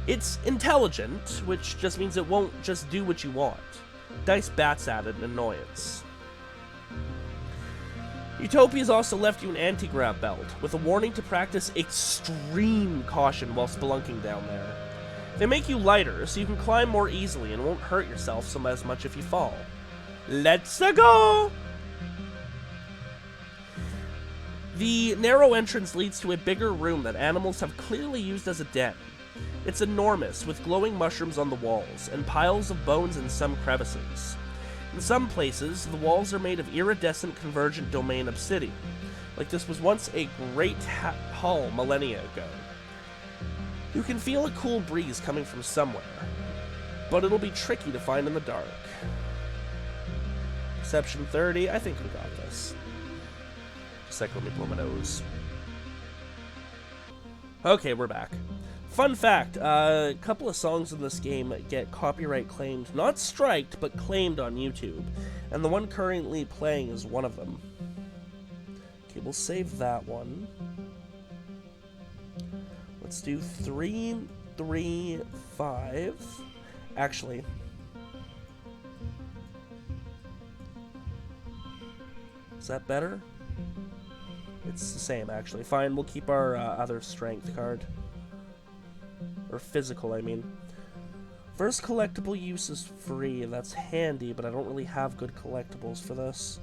It's intelligent, which just means it won't just do what you want. Dice bats at it in annoyance. Utopia's also left you an anti-grav belt, with a warning to practice extreme caution while spelunking down there. They make you lighter, so you can climb more easily and won't hurt yourself as much if you fall. Let's go! The narrow entrance leads to a bigger room that animals have clearly used as a den. It's enormous, with glowing mushrooms on the walls, and piles of bones in some crevices. In some places, the walls are made of iridescent convergent domain obsidian, like this was once a great hall millennia ago. You can feel a cool breeze coming from somewhere, but it'll be tricky to find in the dark. Perception 30, I think we got this. Just like, let me blow my nose. Okay, we're back. Fun fact, a couple of songs in this game get copyright claimed, not striked, but claimed on YouTube, and the one currently playing is one of them. Okay, we'll save that one. Let's do 3, 3, 5. Actually, is that better? It's the same, actually. Fine, we'll keep our other strength card. Or physical, I mean. First collectible use is free, and that's handy, but I don't really have good collectibles for this.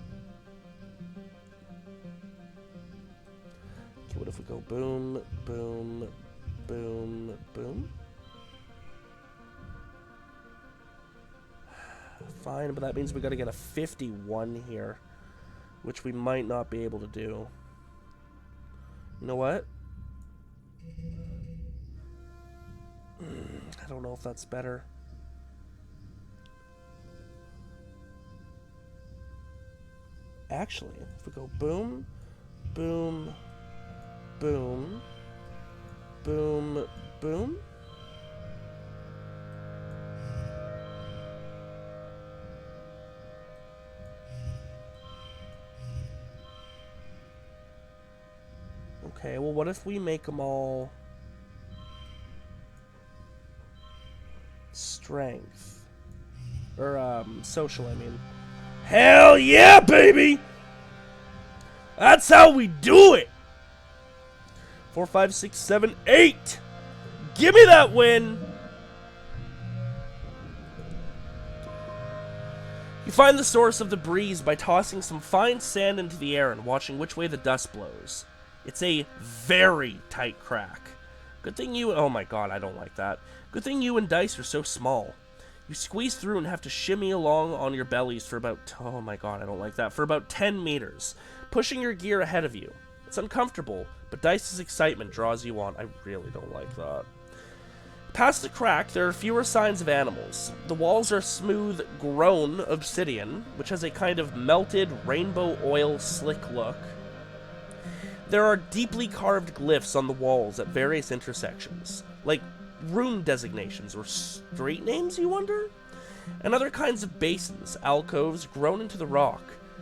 Okay, what if we go boom, boom, boom, boom? Fine, but that means we gotta get a 51 here, which we might not be able to do. You know what? I don't know if that's better. Actually, if we go boom, boom, boom, boom, boom. Okay, well, what if we make them all strength? Or, social, I mean. Hell yeah, baby! That's how we do it! 4, 5, 6, 7, 8! Give me that win! You find the source of the breeze by tossing some fine sand into the air and watching which way the dust blows. It's a very tight crack. Good thing you... Oh my god, I don't like that. Good thing you and Dice are so small. You squeeze through and have to shimmy along on your bellies for about... Oh my god, I don't like that. For about 10 meters, pushing your gear ahead of you. It's uncomfortable, but Dice's excitement draws you on. I really don't like that. Past the crack, there are fewer signs of animals. The walls are smooth, grown obsidian, which has a kind of melted rainbow oil slick look. There are deeply carved glyphs on the walls at various intersections, like room designations or street names, you wonder? And other kinds of basins, alcoves grown into the rock,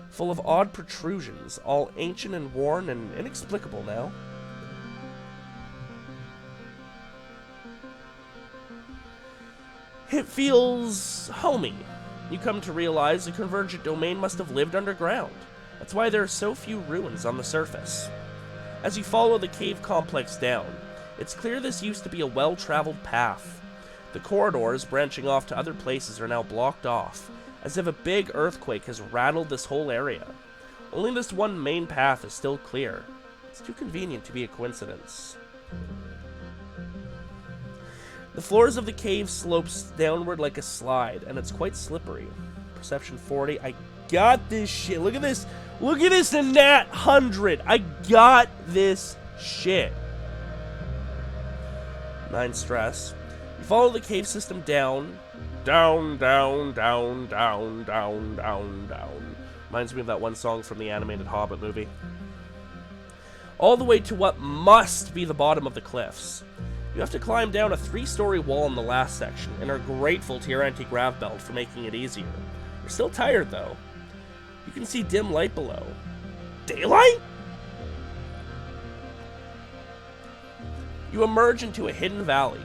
full of odd protrusions, all ancient and worn and inexplicable now. It feels homey. You come to realize the Convergent Domain must have lived underground. That's why there are so few ruins on the surface. As you follow the cave complex down, it's clear this used to be a well-traveled path. The corridors branching off to other places are now blocked off, as if a big earthquake has rattled this whole area. Only this one main path is still clear. It's too convenient to be a coincidence. The floors of the cave slopes downward like a slide, and it's quite slippery. Perception 40. I got this shit. Look at this. Look at this in that 100. I got this shit. 9 stress. You follow the cave system down. Down, down, down, down, down, down, down. Reminds me of that one song from the animated Hobbit movie. All the way to what must be the bottom of the cliffs. You have to climb down a 3-story wall in the last section, and are grateful to your anti-grav belt for making it easier. You're still tired, though. You can see dim light below. Daylight? You emerge into a hidden valley,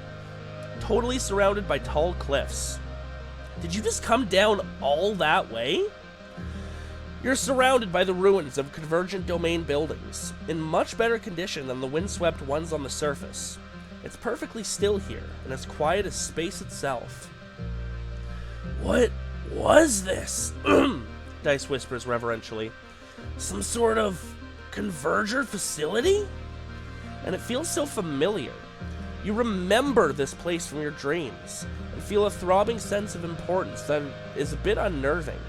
totally surrounded by tall cliffs. Did you just come down all that way? You're surrounded by the ruins of Convergent Domain buildings, in much better condition than the windswept ones on the surface. It's perfectly still here, and as quiet as space itself. What was this? Dice whispers reverentially. Some sort of converger facility? And it feels so familiar. You remember this place from your dreams, and feel a throbbing sense of importance that is a bit unnerving.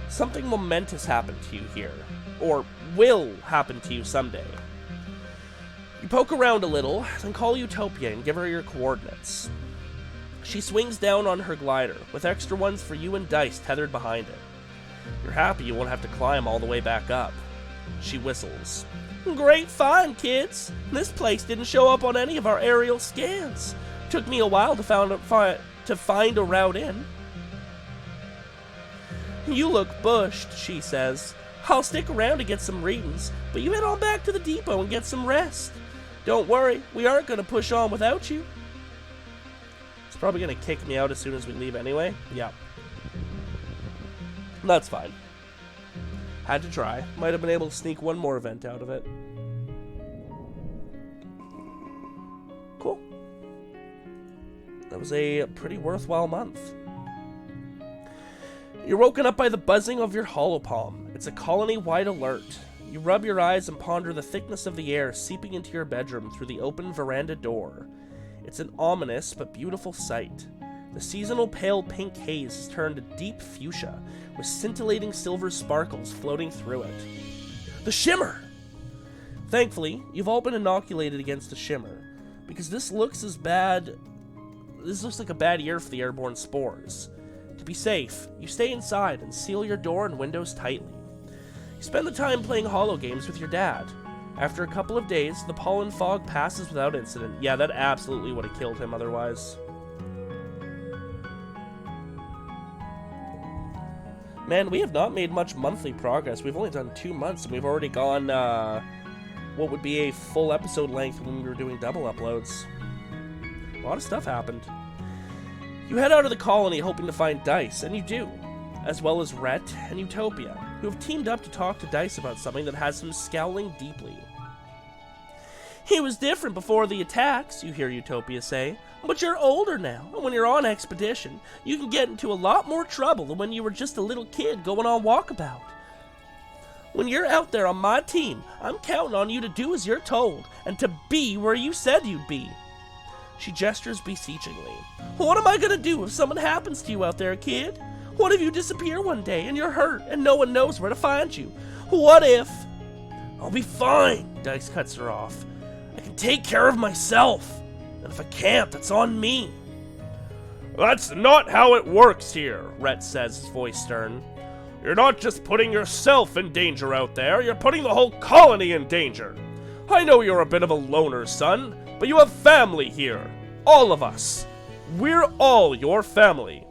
Something momentous happened to you here, or will happen to you someday. You poke around a little, then call Utopia and give her your coordinates. She swings down on her glider, with extra ones for you and Dice tethered behind it. You're happy you won't have to climb all the way back up. She whistles. Great find, kids! This place didn't show up on any of our aerial scans. Took me a while to find a route in. You look bushed, she says. I'll stick around to get some readings, but you head on back to the depot and get some rest. Don't worry, we aren't going to push on without you. It's probably going to kick me out as soon as we leave anyway. Yeah. That's fine. Had to try. Might have been able to sneak one more event out of it. Cool. That was a pretty worthwhile month. You're woken up by the buzzing of your holopalm. It's a colony-wide alert. You rub your eyes and ponder the thickness of the air seeping into your bedroom through the open veranda door. It's an ominous but beautiful sight. The seasonal pale pink haze has turned a deep fuchsia, with scintillating silver sparkles floating through it. The shimmer! Thankfully, you've all been inoculated against the shimmer, because this looks like a bad year for the airborne spores. To be safe, you stay inside and seal your door and windows tightly. You spend the time playing holo games with your dad. After a couple of days, the pollen fog passes without incident. Yeah, that absolutely would have killed him otherwise. Man, we have not made much monthly progress. We've only done 2 months, and we've already gone, what would be a full episode length when we were doing double uploads. A lot of stuff happened. You head out of the colony hoping to find Dice, and you do, as well as Rhett and Utopia, who have teamed up to talk to Dice about something that has him scowling deeply. He was different before the attacks, you hear Utopia say, but you're older now, and when you're on expedition, you can get into a lot more trouble than when you were just a little kid going on walkabout. When you're out there on my team, I'm counting on you to do as you're told, and to be where you said you'd be. She gestures beseechingly. What am I gonna do if something happens to you out there, kid? What if you disappear one day and you're hurt and no one knows where to find you? What if... I'll be fine, Dice cuts her off. I can take care of myself. And if I can't, that's on me. That's not how it works here, Rhett says, his voice stern. You're not just putting yourself in danger out there, you're putting the whole colony in danger. I know you're a bit of a loner, son, but you have family here. All of us. We're all your family.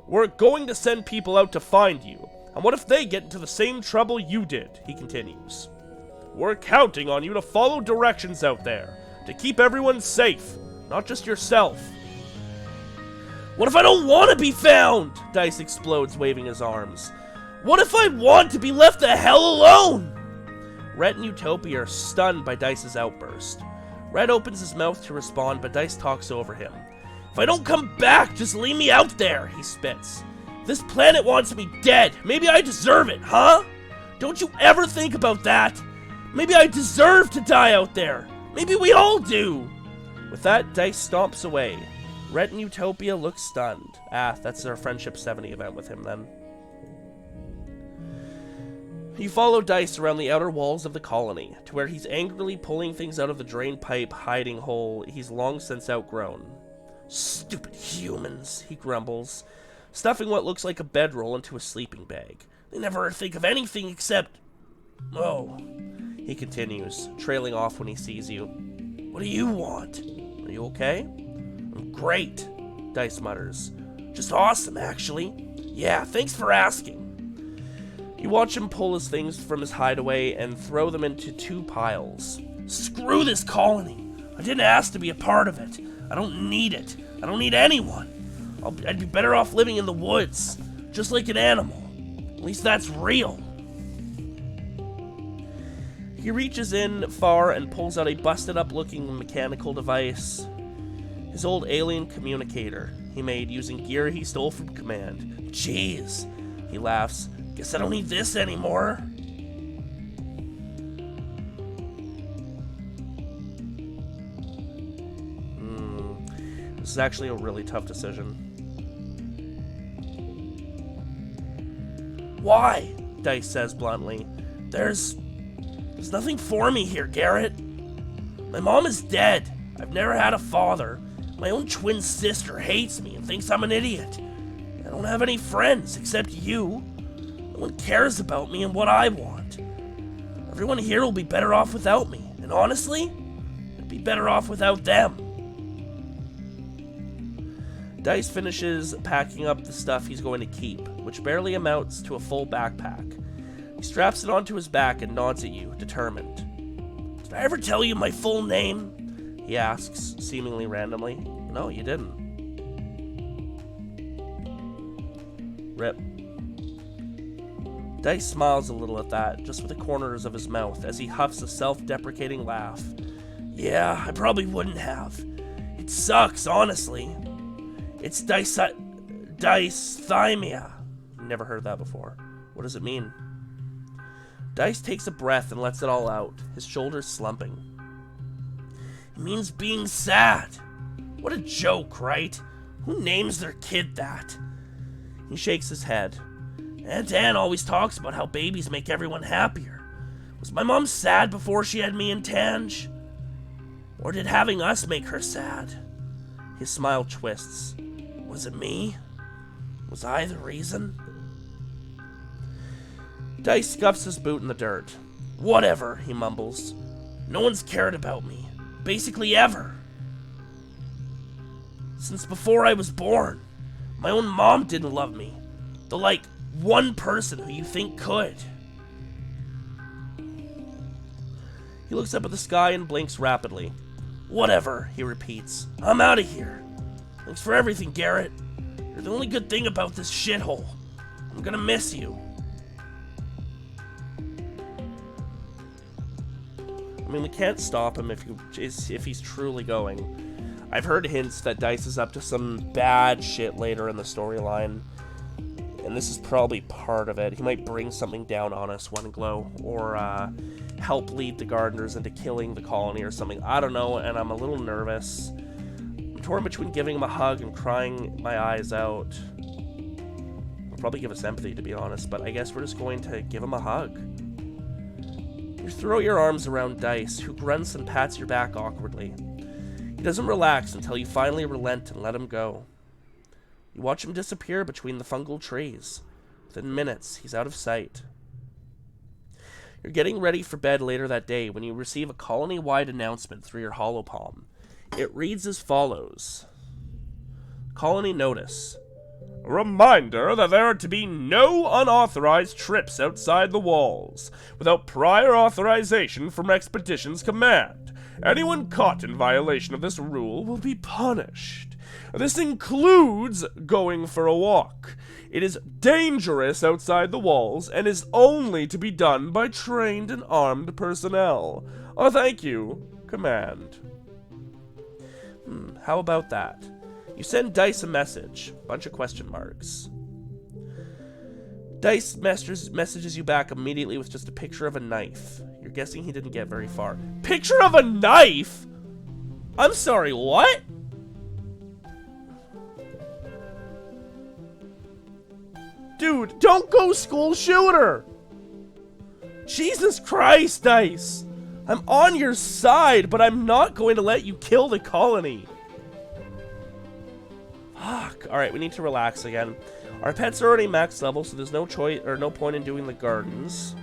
We're going to send people out to find you. And what if they get into the same trouble you did? He continues. We're counting on you to follow directions out there, to keep everyone safe, not just yourself. What if I don't want to be found? Dice explodes, waving his arms. What if I want to be left the hell alone? Rhett and Utopia are stunned by Dice's outburst. Rhett opens his mouth to respond, but Dice talks over him. If I don't come back, just leave me out there, he spits. This planet wants me dead. Maybe I deserve it, huh? Don't you ever think about that? Maybe I deserve to die out there. Maybe we all do. With that, Dice stomps away. Rhett and Utopia look stunned. That's their Friendship 70 event with him then. You follow Dice around the outer walls of the colony, to where he's angrily pulling things out of the drain pipe hiding hole he's long since outgrown. Stupid humans, he grumbles, stuffing what looks like a bedroll into a sleeping bag. They never think of anything except... Oh, he continues, trailing off when he sees you. What do you want? Are you okay? I'm great, Dice mutters. Just awesome, actually. Yeah, thanks for asking. You watch him pull his things from his hideaway and throw them into 2 piles. Screw this colony. I didn't ask to be a part of it. I don't need it. I don't need anyone. I'd be better off living in the woods, just like an animal. At least that's real. He reaches in far and pulls out a busted-up looking mechanical device. His old alien communicator he made using gear he stole from Command. Jeez, he laughs. Guess I don't need this anymore. This is actually a really tough decision. Why? Dice says bluntly. There's nothing for me here, Garrett. My mom is dead. I've never had a father. My own twin sister hates me and thinks I'm an idiot. I don't have any friends except you. No one cares about me and what I want. Everyone here will be better off without me. And honestly, I'd be better off without them. Dice finishes packing up the stuff he's going to keep, which barely amounts to a full backpack. He straps it onto his back and nods at you, determined. Did I ever tell you my full name? He asks, seemingly randomly. No, you didn't. Rip. Dice smiles a little at that, just with the corners of his mouth, as he huffs a self-deprecating laugh. Yeah, I probably wouldn't have. It sucks, honestly. It's dysthymia. Never heard that before. What does it mean? Dice takes a breath and lets it all out, his shoulders slumping. It means being sad. What a joke, right? Who names their kid that? He shakes his head. Aunt Anne always talks about how babies make everyone happier. Was my mom sad before she had me and Tange? Or did having us make her sad? His smile twists. Was it me? Was I the reason? Dice scuffs his boot in the dirt. Whatever, he mumbles. No one's cared about me. Basically ever. Since before I was born. My own mom didn't love me. The one person who you think could. He looks up at the sky and blinks rapidly. Whatever, he repeats. I'm out of here. Thanks for everything, Garrett. You're the only good thing about this shithole. I'm gonna miss you. I mean, we can't stop him if he's truly going. I've heard hints that Dice is up to some bad shit later in the storyline, and this is probably part of it. He might bring something down on us, One Glow, or help lead the Gardeners into killing the colony or something. I don't know, and I'm a little nervous. I'm torn between giving him a hug and crying my eyes out. I'll probably give us empathy, to be honest, but I guess we're just going to give him a hug. You throw your arms around Dice, who grunts and pats your back awkwardly. He doesn't relax until you finally relent and let him go. You watch him disappear between the fungal trees. Within minutes, he's out of sight. You're getting ready for bed later that day when you receive a colony-wide announcement through your holopalm. It reads as follows. Colony notice. A reminder that there are to be no unauthorized trips outside the walls without prior authorization from Expeditions Command. Anyone caught in violation of this rule will be punished. This includes going for a walk. It is dangerous outside the walls and is only to be done by trained and armed personnel. Oh, thank you, Command. How about that? You send Dice a message. Bunch of question marks. Dice messages you back immediately with just a picture of a knife. You're guessing he didn't get very far. Picture of a knife?! I'm sorry, what? Dude, don't go school shooter! Jesus Christ, Dice! I'm on your side, but I'm not going to let you kill the colony. Fuck. Alright, we need to relax again. Our pets are already max level, so there's no choice or no point in doing the gardens.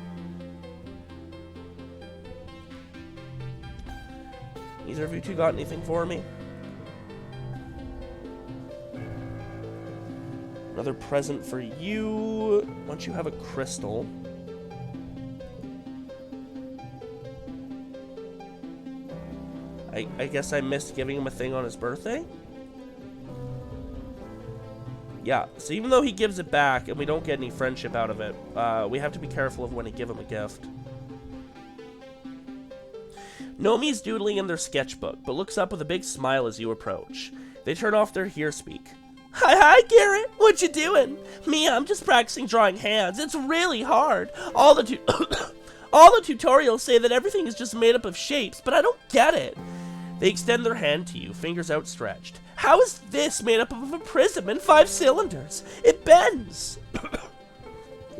Either of you two got anything for me? Another present for you. Once you have a crystal. I guess I missed giving him a thing on his birthday? Yeah, so even though he gives it back and we don't get any friendship out of it, we have to be careful of when we give him a gift. Nomi's doodling in their sketchbook, but looks up with a big smile as you approach. They turn off their here speak. Hi, Garrett. What you doing? Me, I'm just practicing drawing hands. It's really hard. All the tutorials say that everything is just made up of shapes, but I don't get it. They extend their hand to you, fingers outstretched. How is this made up of a prism and 5 cylinders? It bends.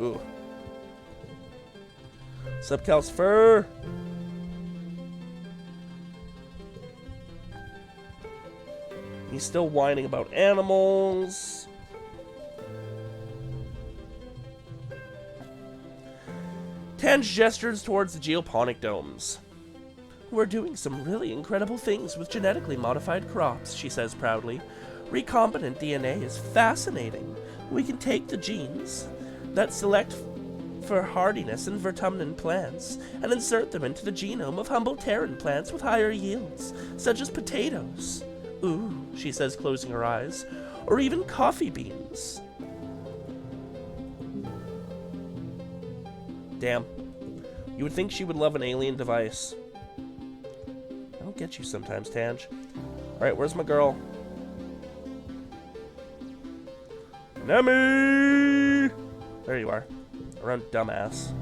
Ooh. Sup, Calcifer? He's still whining about animals. Tange gestures towards the geoponic domes. We're doing some really incredible things with genetically modified crops, she says proudly. Recombinant DNA is fascinating. We can take the genes that select for hardiness in vertumnant plants and insert them into the genome of humble terran plants with higher yields, such as potatoes. Ooh, she says, closing her eyes. Or even coffee beans. Damn. You would think she would love an alien device. I don't get you sometimes, Tange. Alright, where's my girl? Nemi! There you are. Around dumbass.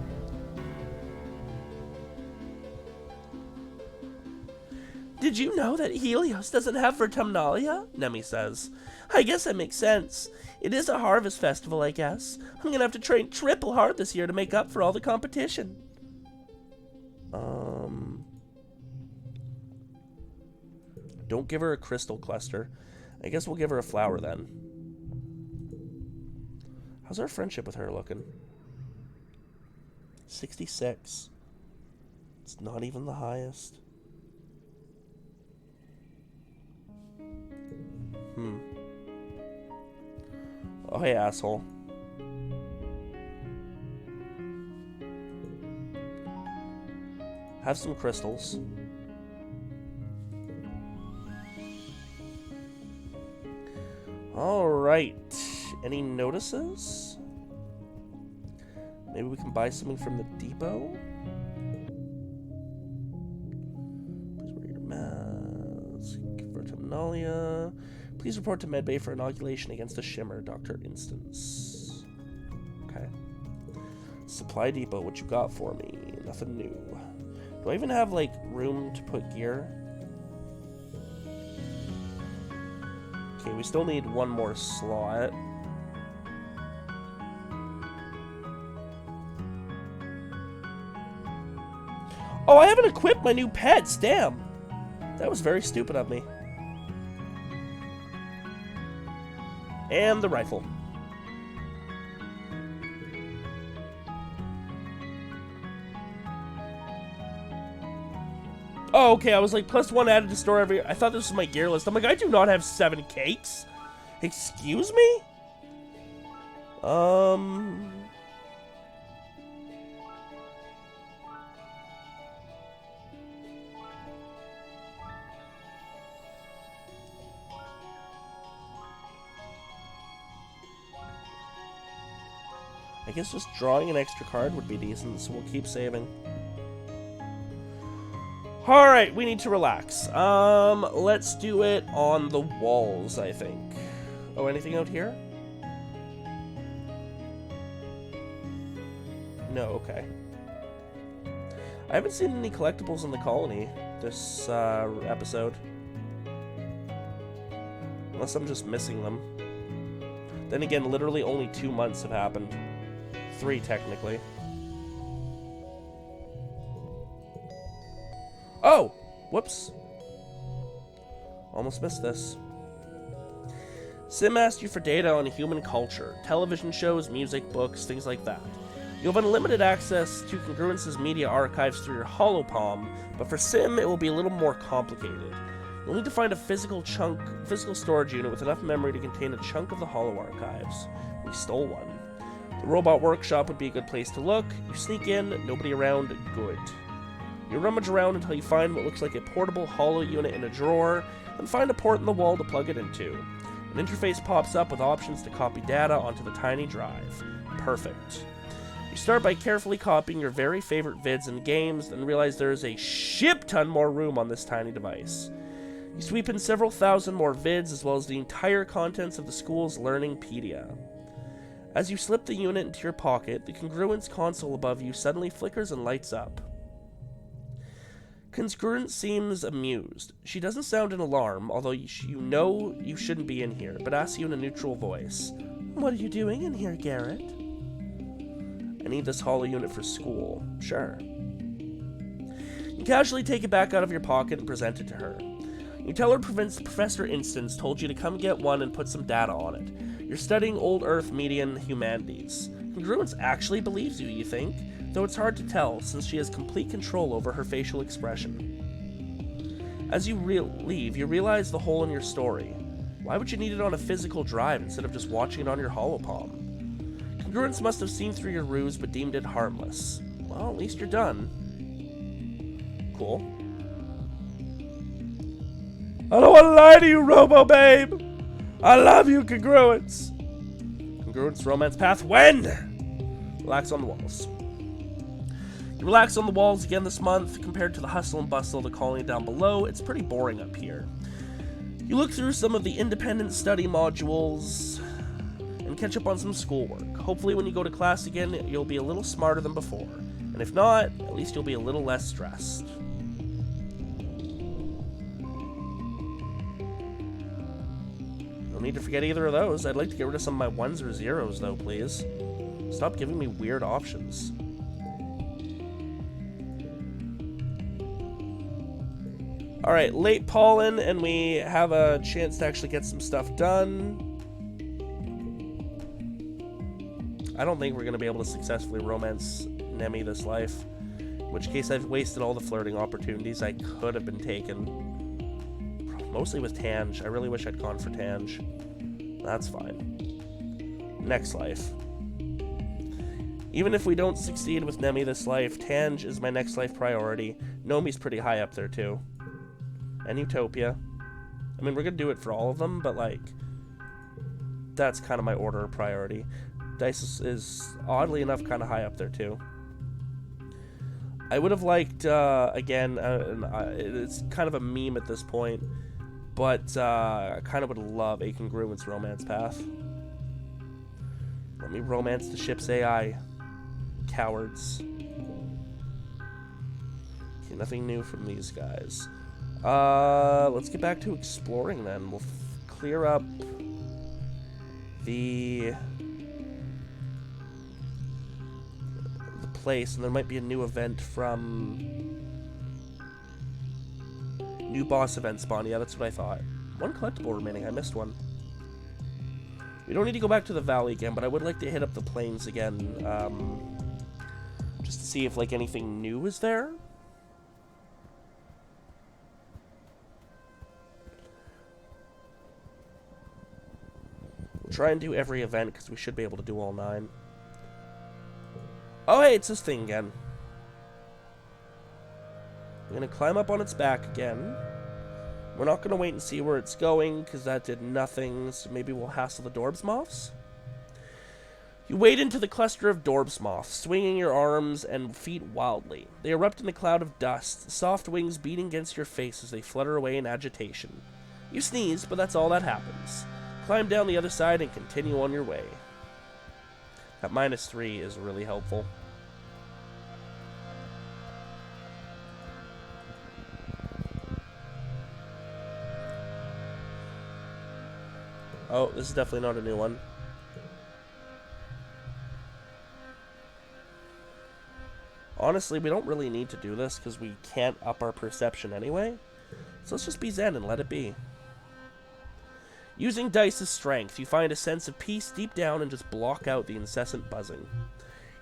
Did you know that Helios doesn't have Vertumnalia? Nemi says. I guess that makes sense. It is a harvest festival, I guess. I'm gonna have to train triple hard this year to make up for all the competition. Don't give her a crystal cluster. I guess we'll give her a flower then. How's our friendship with her looking? 66. It's not even the highest. Oh, hey, asshole. Have some crystals. Alright. Any notices? Maybe we can buy something from the depot? Please wear your mask. Vertumnalia. Please report to Medbay for inoculation against a shimmer, Dr. Instance. Okay. Supply depot, what you got for me? Nothing new. Do I even have, like, room to put gear? Okay, we still need one more slot. Oh, I haven't equipped my new pets, damn! That was very stupid of me. And the rifle. Oh, okay, I was like, +1 added to store every... I thought this was my gear list. I'm like, I do not have 7 cakes. Excuse me? I guess just drawing an extra card would be decent, so we'll keep saving. Alright, we need to relax. Let's do it on the walls, I think. Oh, anything out here? No, okay. I haven't seen any collectibles in the colony this episode. Unless I'm just missing them. Then again, literally only 2 months have happened. 3, technically. Oh! Whoops. Almost missed this. Sim asked you for data on human culture, television shows, music, books, things like that. You have unlimited access to Congruence's media archives through your holopalm, but for Sim, it will be a little more complicated. You'll need to find a physical storage unit with enough memory to contain a chunk of the holo archives. We stole one. The robot workshop would be a good place to look. You sneak in, nobody around, good. You rummage around until you find what looks like a portable holo unit in a drawer, then find a port in the wall to plug it into. An interface pops up with options to copy data onto the tiny drive. Perfect. You start by carefully copying your very favorite vids and games, then realize there is a shit ton more room on this tiny device. You sweep in several thousand more vids, as well as the entire contents of the school's Learningpedia. As you slip the unit into your pocket, the Congruence console above you suddenly flickers and lights up. Congruence seems amused. She doesn't sound an alarm, although you know you shouldn't be in here, but asks you in a neutral voice. What are you doing in here, Garrett? I need this holo unit for school. Sure. You casually take it back out of your pocket and present it to her. You tell her Professor Instance told you to come get one and put some data on it. You're studying Old Earth Median Humanities. Congruence actually believes you, you think? Though it's hard to tell, since she has complete control over her facial expression. As you leave, you realize the hole in your story. Why would you need it on a physical drive instead of just watching it on your holopalm? Congruence must have seen through your ruse, but deemed it harmless. Well, at least you're done. Cool. I don't want to lie to you, Robo-Babe! I love you, Congruence! Congruence romance path, when? Relax on the walls. You relax on the walls again this month. Compared to the hustle and bustle of the colony down below, it's pretty boring up here. You look through some of the independent study modules and catch up on some schoolwork. Hopefully when you go to class again, you'll be a little smarter than before. And if not, at least you'll be a little less stressed. No need to forget either of those. I'd like to get rid of some of my 1s or 0s though, please. Stop giving me weird options. Alright, late pollen, and we have a chance to actually get some stuff done. I don't think we're going to be able to successfully romance Nemi this life. In which case I've wasted all the flirting opportunities I could have been taken. Mostly with Tange. I really wish I'd gone for Tange. That's fine. Next life. Even if we don't succeed with Nemi this life, Tange is my next life priority. Nomi's pretty high up there too. And Utopia. I mean, we're gonna do it for all of them, but like, that's kind of my order of priority. Dice is oddly enough kind of high up there too. I would have liked, again, it's kind of a meme at this point, but I kind of would love a Congruence romance path. Let me romance the ship's AI. Cowards. Okay, nothing new from these guys. Let's get back to exploring then. We'll clear up the place, and there might be a new event from new boss event spawn. Yeah, that's what I thought. One collectible remaining. I missed one. We don't need to go back to the valley again, but I would like to hit up the plains again, just to see if like anything new is there. Try and do every event, because we should be able to do all 9. Oh, hey, it's this thing again. I'm going to climb up on its back again. We're not going to wait and see where it's going, because that did nothing, so maybe we'll hassle the Dorbs Moths? You wade into the cluster of Dorbs Moths, swinging your arms and feet wildly. They erupt in a cloud of dust, soft wings beating against your face as they flutter away in agitation. You sneeze, but that's all that happens. Climb down the other side and continue on your way. That -3 is really helpful. Oh, this is definitely not a new one. Honestly, we don't really need to do this because we can't up our perception anyway. So let's just be zen and let it be. Using Dice's strength, you find a sense of peace deep down and just block out the incessant buzzing.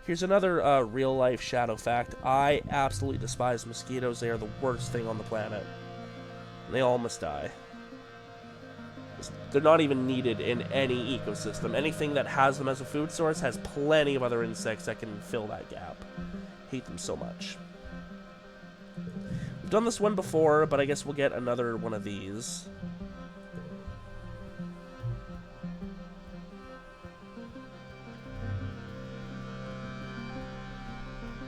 Here's another real-life shadow fact. I absolutely despise mosquitoes. They are the worst thing on the planet. And they all must die. They're not even needed in any ecosystem. Anything that has them as a food source has plenty of other insects that can fill that gap. Hate them so much. We've done this one before, but I guess we'll get another one of these.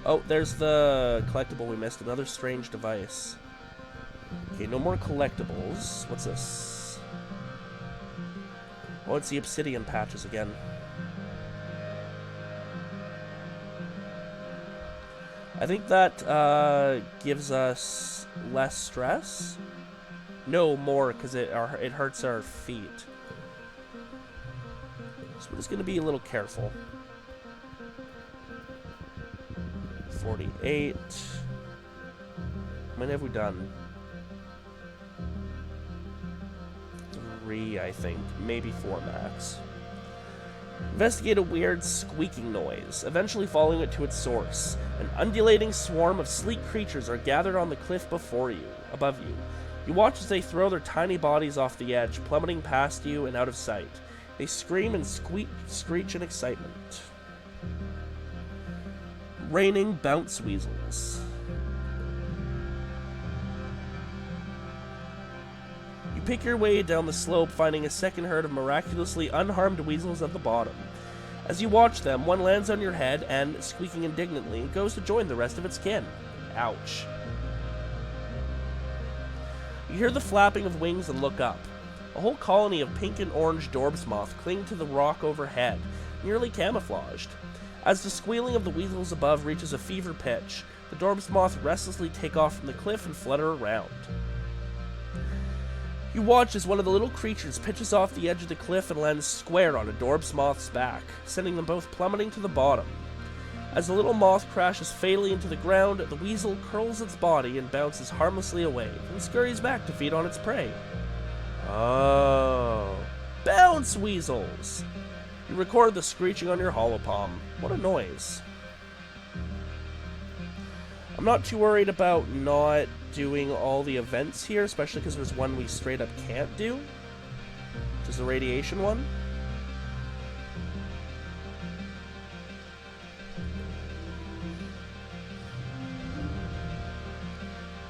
Oh, there's the collectible we missed. Another strange device. Okay, no more collectibles. What's this? Oh, it's the obsidian patches again. I think that gives us less stress. No, more, because it hurts our feet. So we're just going to be a little careful. 48. How many have we done? 3, I think. Maybe 4 max. Investigate a weird squeaking noise, eventually following it to its source. An undulating swarm of sleek creatures are gathered on the cliff above you. You watch as they throw their tiny bodies off the edge, plummeting past you and out of sight. They scream and screech in excitement. Raining bounce weasels. You pick your way down the slope, finding a second herd of miraculously unharmed weasels at the bottom. As you watch them, one lands on your head and, squeaking indignantly, goes to join the rest of its kin. Ouch. You hear the flapping of wings and look up. A whole colony of pink and orange Dorbs moth cling to the rock overhead, nearly camouflaged. As the squealing of the weasels above reaches a fever pitch, the Dorbs moth restlessly take off from the cliff and flutter around. You watch as one of the little creatures pitches off the edge of the cliff and lands square on a Dorbs moth's back, sending them both plummeting to the bottom. As the little moth crashes fatally into the ground, the weasel curls its body and bounces harmlessly away, and scurries back to feed on its prey. Oh. Bounce weasels! You record the screeching on your holopalm. What a noise. I'm not too worried about not doing all the events here, especially because there's one we straight up can't do, which is the radiation one.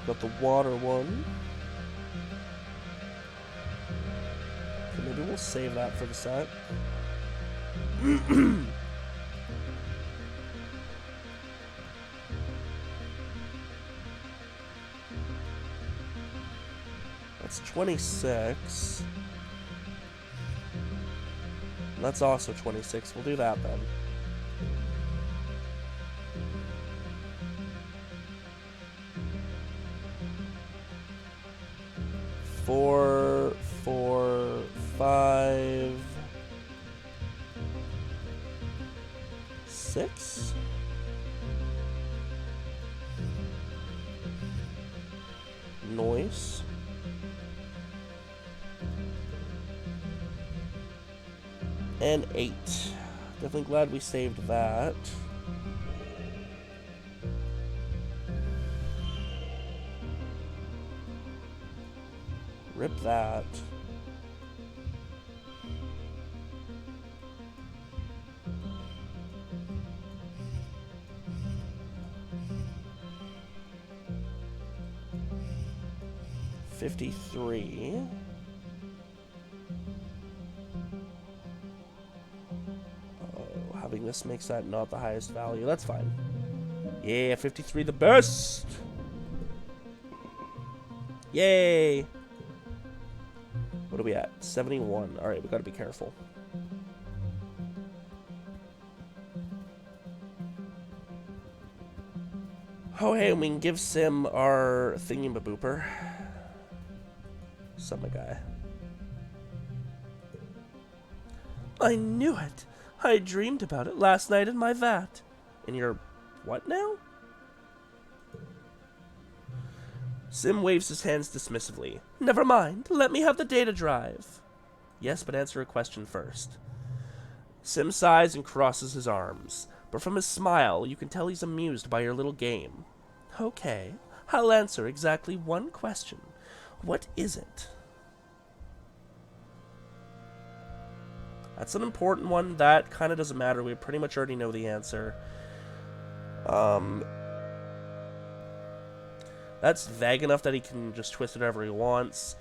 Got the water one. Okay, maybe we'll save that for the set. That's 26. And that's also 26. We'll do that then. Four, 5, 6. Noise. And 8. Definitely glad we saved that. Rip that. 53. Oh, having this makes that not the highest value. That's fine. Yeah, 53 the best! Yay! What are we at? 71. Alright, we gotta be careful. Oh, hey, we can give Sim our thingy-ma-booper. Summer guy. I knew it! I dreamed about it last night in my vat. In your... what now? Sim waves his hands dismissively. Never mind, let me have the data drive. Yes, but answer a question first. Sim sighs and crosses his arms, but from his smile, you can tell he's amused by your little game. Okay, I'll answer exactly one question. What is it? That's an important one. That kind of doesn't matter. We pretty much already know the answer. That's vague enough that he can just twist it however he wants.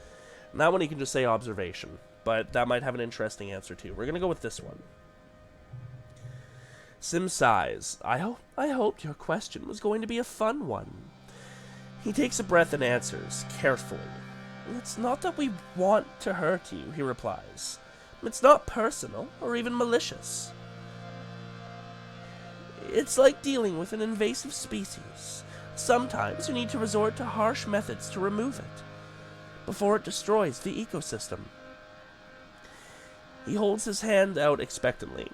And that one he can just say observation. But that might have an interesting answer too. We're going to go with this one. Sim sighs. I hoped your question was going to be a fun one. He takes a breath and answers, carefully. It's not that we want to hurt you, he replies. It's not personal or even malicious. It's like dealing with an invasive species. Sometimes you need to resort to harsh methods to remove it, before it destroys the ecosystem. He holds his hand out expectantly.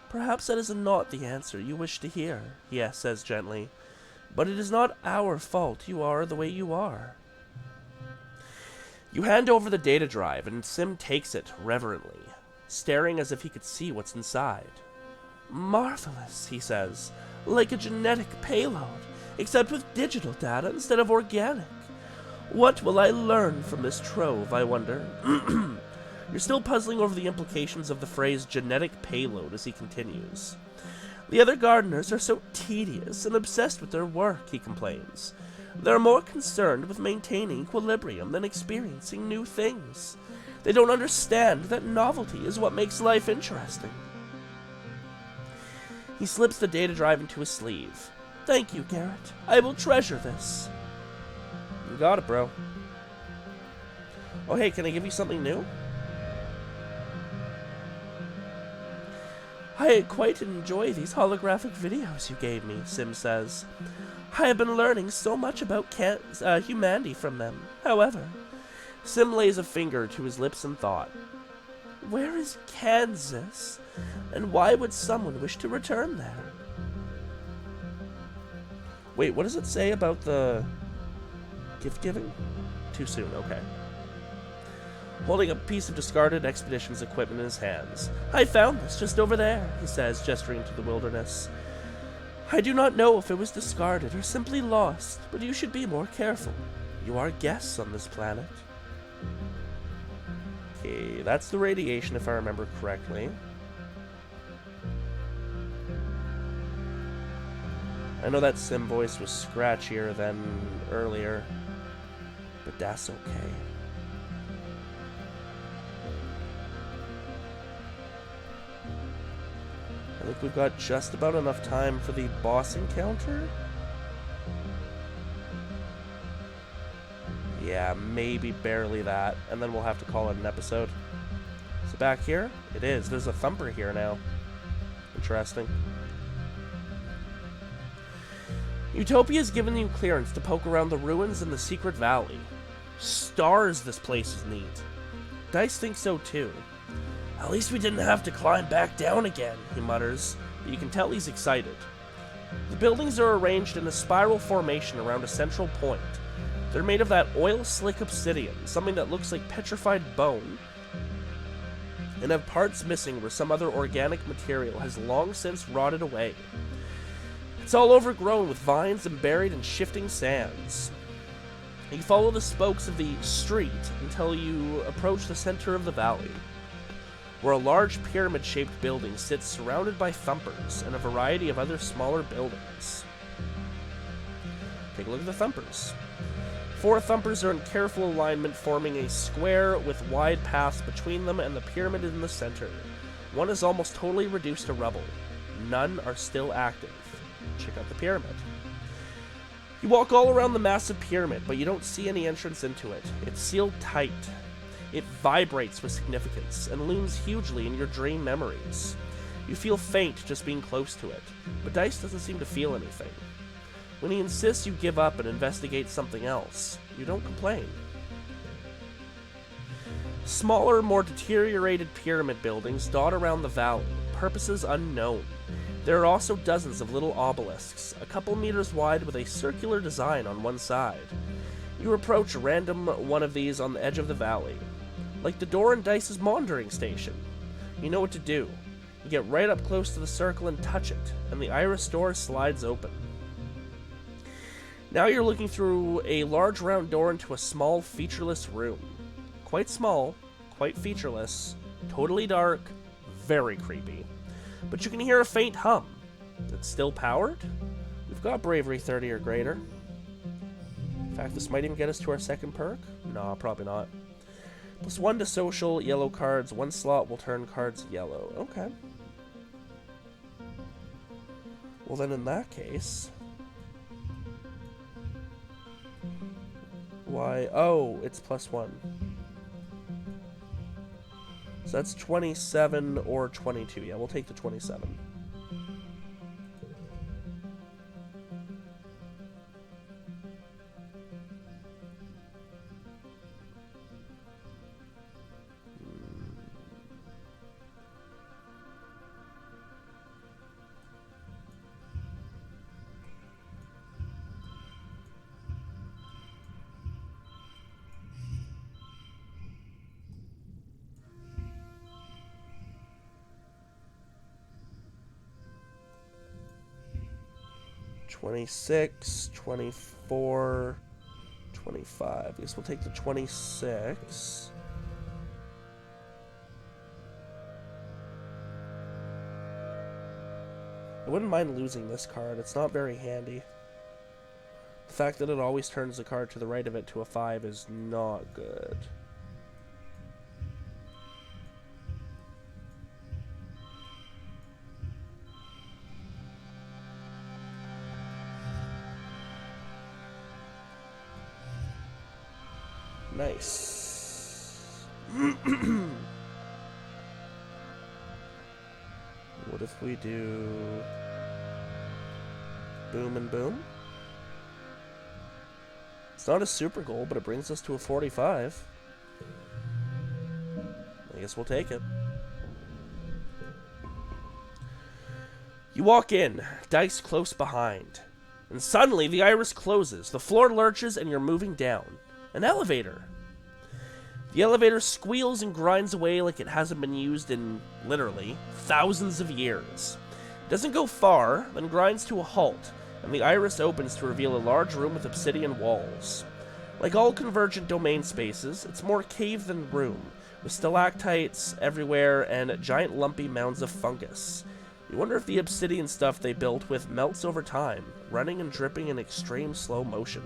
Perhaps that is not the answer you wish to hear, he says gently, but it is not our fault you are the way you are. You hand over the data drive, and Sim takes it reverently, staring as if he could see what's inside. Marvelous, he says, like a genetic payload, except with digital data instead of organic. What will I learn from this trove, I wonder? You're still puzzling over the implications of the phrase genetic payload as he continues. The other gardeners are so tedious and obsessed with their work, he complains. They're more concerned with maintaining equilibrium than experiencing new things. They don't understand that novelty is what makes life interesting. He slips the data drive into his sleeve. Thank you, Garrett. I will treasure this. You got it, bro. Oh, hey, can I give you something new? I quite enjoy these holographic videos you gave me, Sim says. I have been learning so much about humanity from them. However, Sim lays a finger to his lips in thought. Where is Kansas? And why would someone wish to return there? Wait, what does it say about the gift giving? Too soon, okay. Holding a piece of discarded expedition's equipment in his hands. I found this just over there, he says, gesturing to the wilderness. I do not know if it was discarded or simply lost, but you should be more careful. You are guests on this planet. Okay, that's the radiation if I remember correctly. I know that Sim voice was scratchier than earlier, but that's okay. I think we've got just about enough time for the boss encounter. Yeah, maybe barely that, and then we'll have to call it an episode. Is it back here? It is. There's a thumper here now. Interesting. Utopia's given you clearance to poke around the ruins in the secret valley. Stars, this place is neat. Dice thinks so too. At least we didn't have to climb back down again, he mutters, but you can tell he's excited. The buildings are arranged in a spiral formation around a central point. They're made of that oil-slick obsidian, something that looks like petrified bone, and have parts missing where some other organic material has long since rotted away. It's all overgrown with vines and buried in shifting sands. You follow the spokes of the street until you approach the center of the valley, where a large pyramid-shaped building sits surrounded by thumpers and a variety of other smaller buildings. Take a look at the thumpers. 4 thumpers are in careful alignment, forming a square with wide paths between them and the pyramid in the center. One is almost totally reduced to rubble. None are still active. Check out the pyramid. You walk all around the massive pyramid, but you don't see any entrance into it. It's sealed tight. It vibrates with significance and looms hugely in your dream memories. You feel faint just being close to it, but Dice doesn't seem to feel anything. When he insists you give up and investigate something else, you don't complain. Smaller, more deteriorated pyramid buildings dot around the valley, purposes unknown. There are also dozens of little obelisks, a couple meters wide with a circular design on one side. You approach a random one of these on the edge of the valley. Like the door in Dice's monitoring station. You know what to do. You get right up close to the circle and touch it, and the iris door slides open. Now you're looking through a large round door into a small, featureless room. Quite small, quite featureless, totally dark, very creepy. But you can hear a faint hum. It's still powered? We've got Bravery 30 or greater. In fact, this might even get us to our second perk? No, probably not. +1 to social, yellow cards. 1 slot will turn cards yellow. Okay. Well then in that case... Why? Oh, it's +1. So that's 27 or 22. Yeah, we'll take the 27. $26, $24, $25. I guess we'll take the 26. I wouldn't mind losing this card. It's not very handy. The fact that it always turns the card to the right of it to a 5 is not good. Nice. What if we do boom and boom? It's not a super goal, but it brings us to a 45. I guess we'll take it. You walk in, Dice close behind. And suddenly the iris closes, the floor lurches, and you're moving down. An elevator. The elevator squeals and grinds away like it hasn't been used in, literally, thousands of years. It doesn't go far, then grinds to a halt, and the iris opens to reveal a large room with obsidian walls. Like all convergent domain spaces, it's more cave than room, with stalactites everywhere and giant lumpy mounds of fungus. You wonder if the obsidian stuff they built with melts over time, running and dripping in extreme slow motion.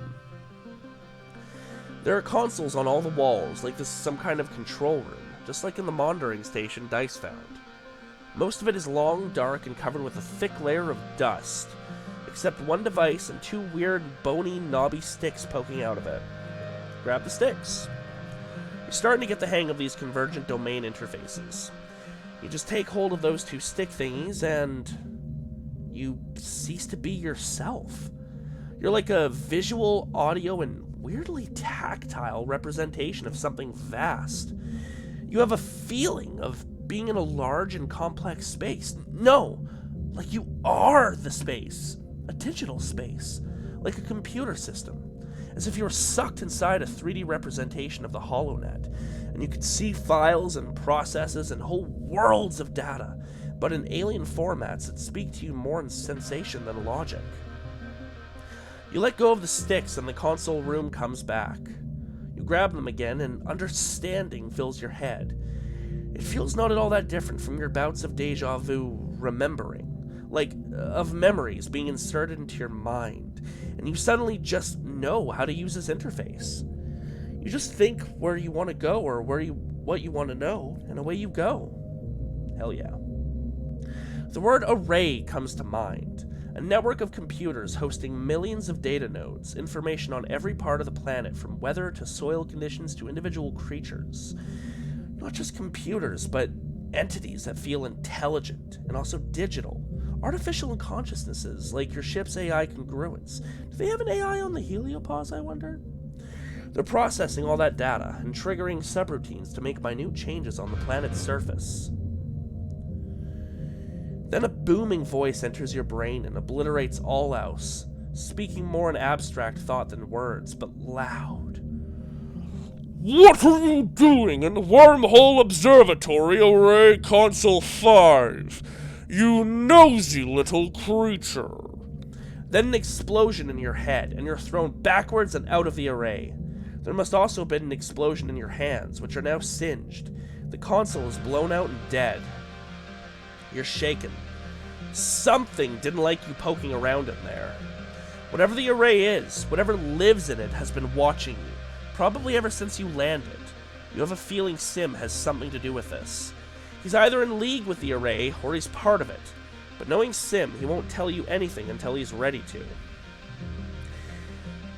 There are consoles on all the walls, like this is some kind of control room, just like in the monitoring station Dice found. Most of it is long, dark, and covered with a thick layer of dust, except one device and 2 weird, bony, knobby sticks poking out of it. Grab the sticks. You're starting to get the hang of these convergent domain interfaces. You just take hold of those 2 stick thingies, and you cease to be yourself. You're like a visual, audio, and weirdly tactile representation of something vast. You have a feeling of being in a large and complex space. No, like you are the space. A digital space. Like a computer system. As if you were sucked inside a 3D representation of the HoloNet, and you could see files and processes and whole worlds of data, but in alien formats that speak to you more in sensation than logic. You let go of the sticks and the console room comes back. You grab them again and understanding fills your head. It feels not at all that different from your bouts of deja vu remembering, like of memories being inserted into your mind, and you suddenly just know how to use this interface. You just think where you want to go or what you want to know, and away you go. Hell yeah. The word array comes to mind. A network of computers hosting millions of data nodes, information on every part of the planet, from weather to soil conditions to individual creatures. Not just computers, but entities that feel intelligent and also digital. Artificial consciousnesses, like your ship's AI congruence. Do they have an AI on the heliopause, I wonder? They're processing all that data and triggering subroutines to make minute changes on the planet's surface. Then a booming voice enters your brain and obliterates all else, speaking more in abstract thought than words, but loud. "What are you doing in the Wormhole Observatory, Array Console 5? You nosy little creature." Then an explosion in your head, and you're thrown backwards and out of the array. There must also have been an explosion in your hands, which are now singed. The console is blown out and dead. You're shaken. Something didn't like you poking around in there. Whatever the array is, whatever lives in it has been watching you, probably ever since you landed. You have a feeling Sim has something to do with this. He's either in league with the array, or he's part of it. But knowing Sim, he won't tell you anything until he's ready to.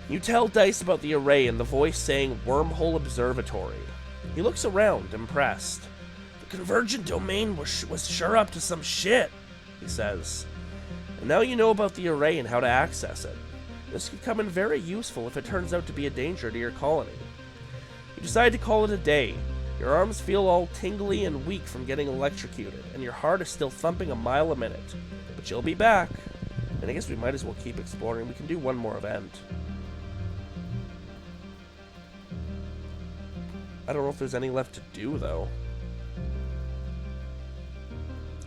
You tell Dice about the array and the voice saying Wormhole Observatory. He looks around, impressed. "The convergent domain was sure up to some shit," he says. "And now you know about the array and how to access it. This could come in very useful if it turns out to be a danger to your colony." You decide to call it a day. Your arms feel all tingly and weak from getting electrocuted, and your heart is still thumping a mile a minute. But you'll be back. And I guess we might as well keep exploring. We can do one more event. I don't know if there's any left to do, though.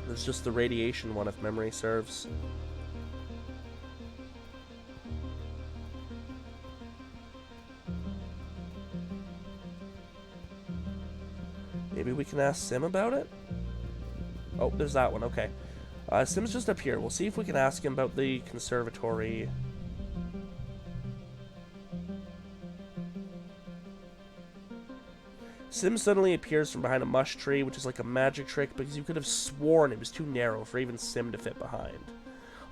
There's just the radiation one, if memory serves. Maybe we can ask Sim about it? Oh, there's that one, okay. Sim's just up here. We'll see if we can ask him about the conservatory. Sim suddenly appears from behind a mush tree, which is like a magic trick, because you could have sworn it was too narrow for even Sim to fit behind.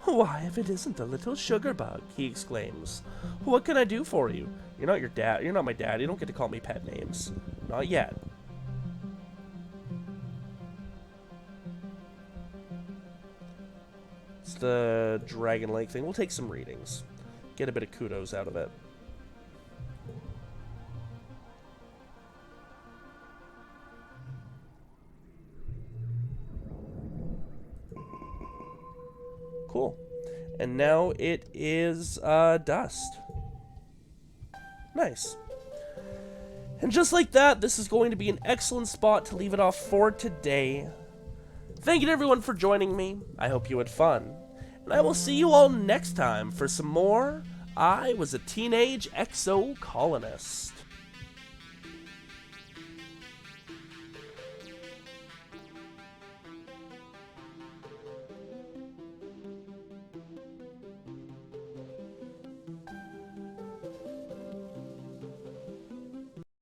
"Why, if it isn't a little sugar bug," he exclaims. "What can I do for you? You're not your dad. You're not my dad. You don't get to call me pet names. Not yet." It's the Dragon Lake thing. We'll take some readings. Get a bit of kudos out of it. Cool. And now it is dust. Nice. And just like that, this is going to be an excellent spot to leave it off for today. Thank you to everyone for joining me. I hope you had fun. And I will see you all next time for some more I Was a Teenage Exocolonist.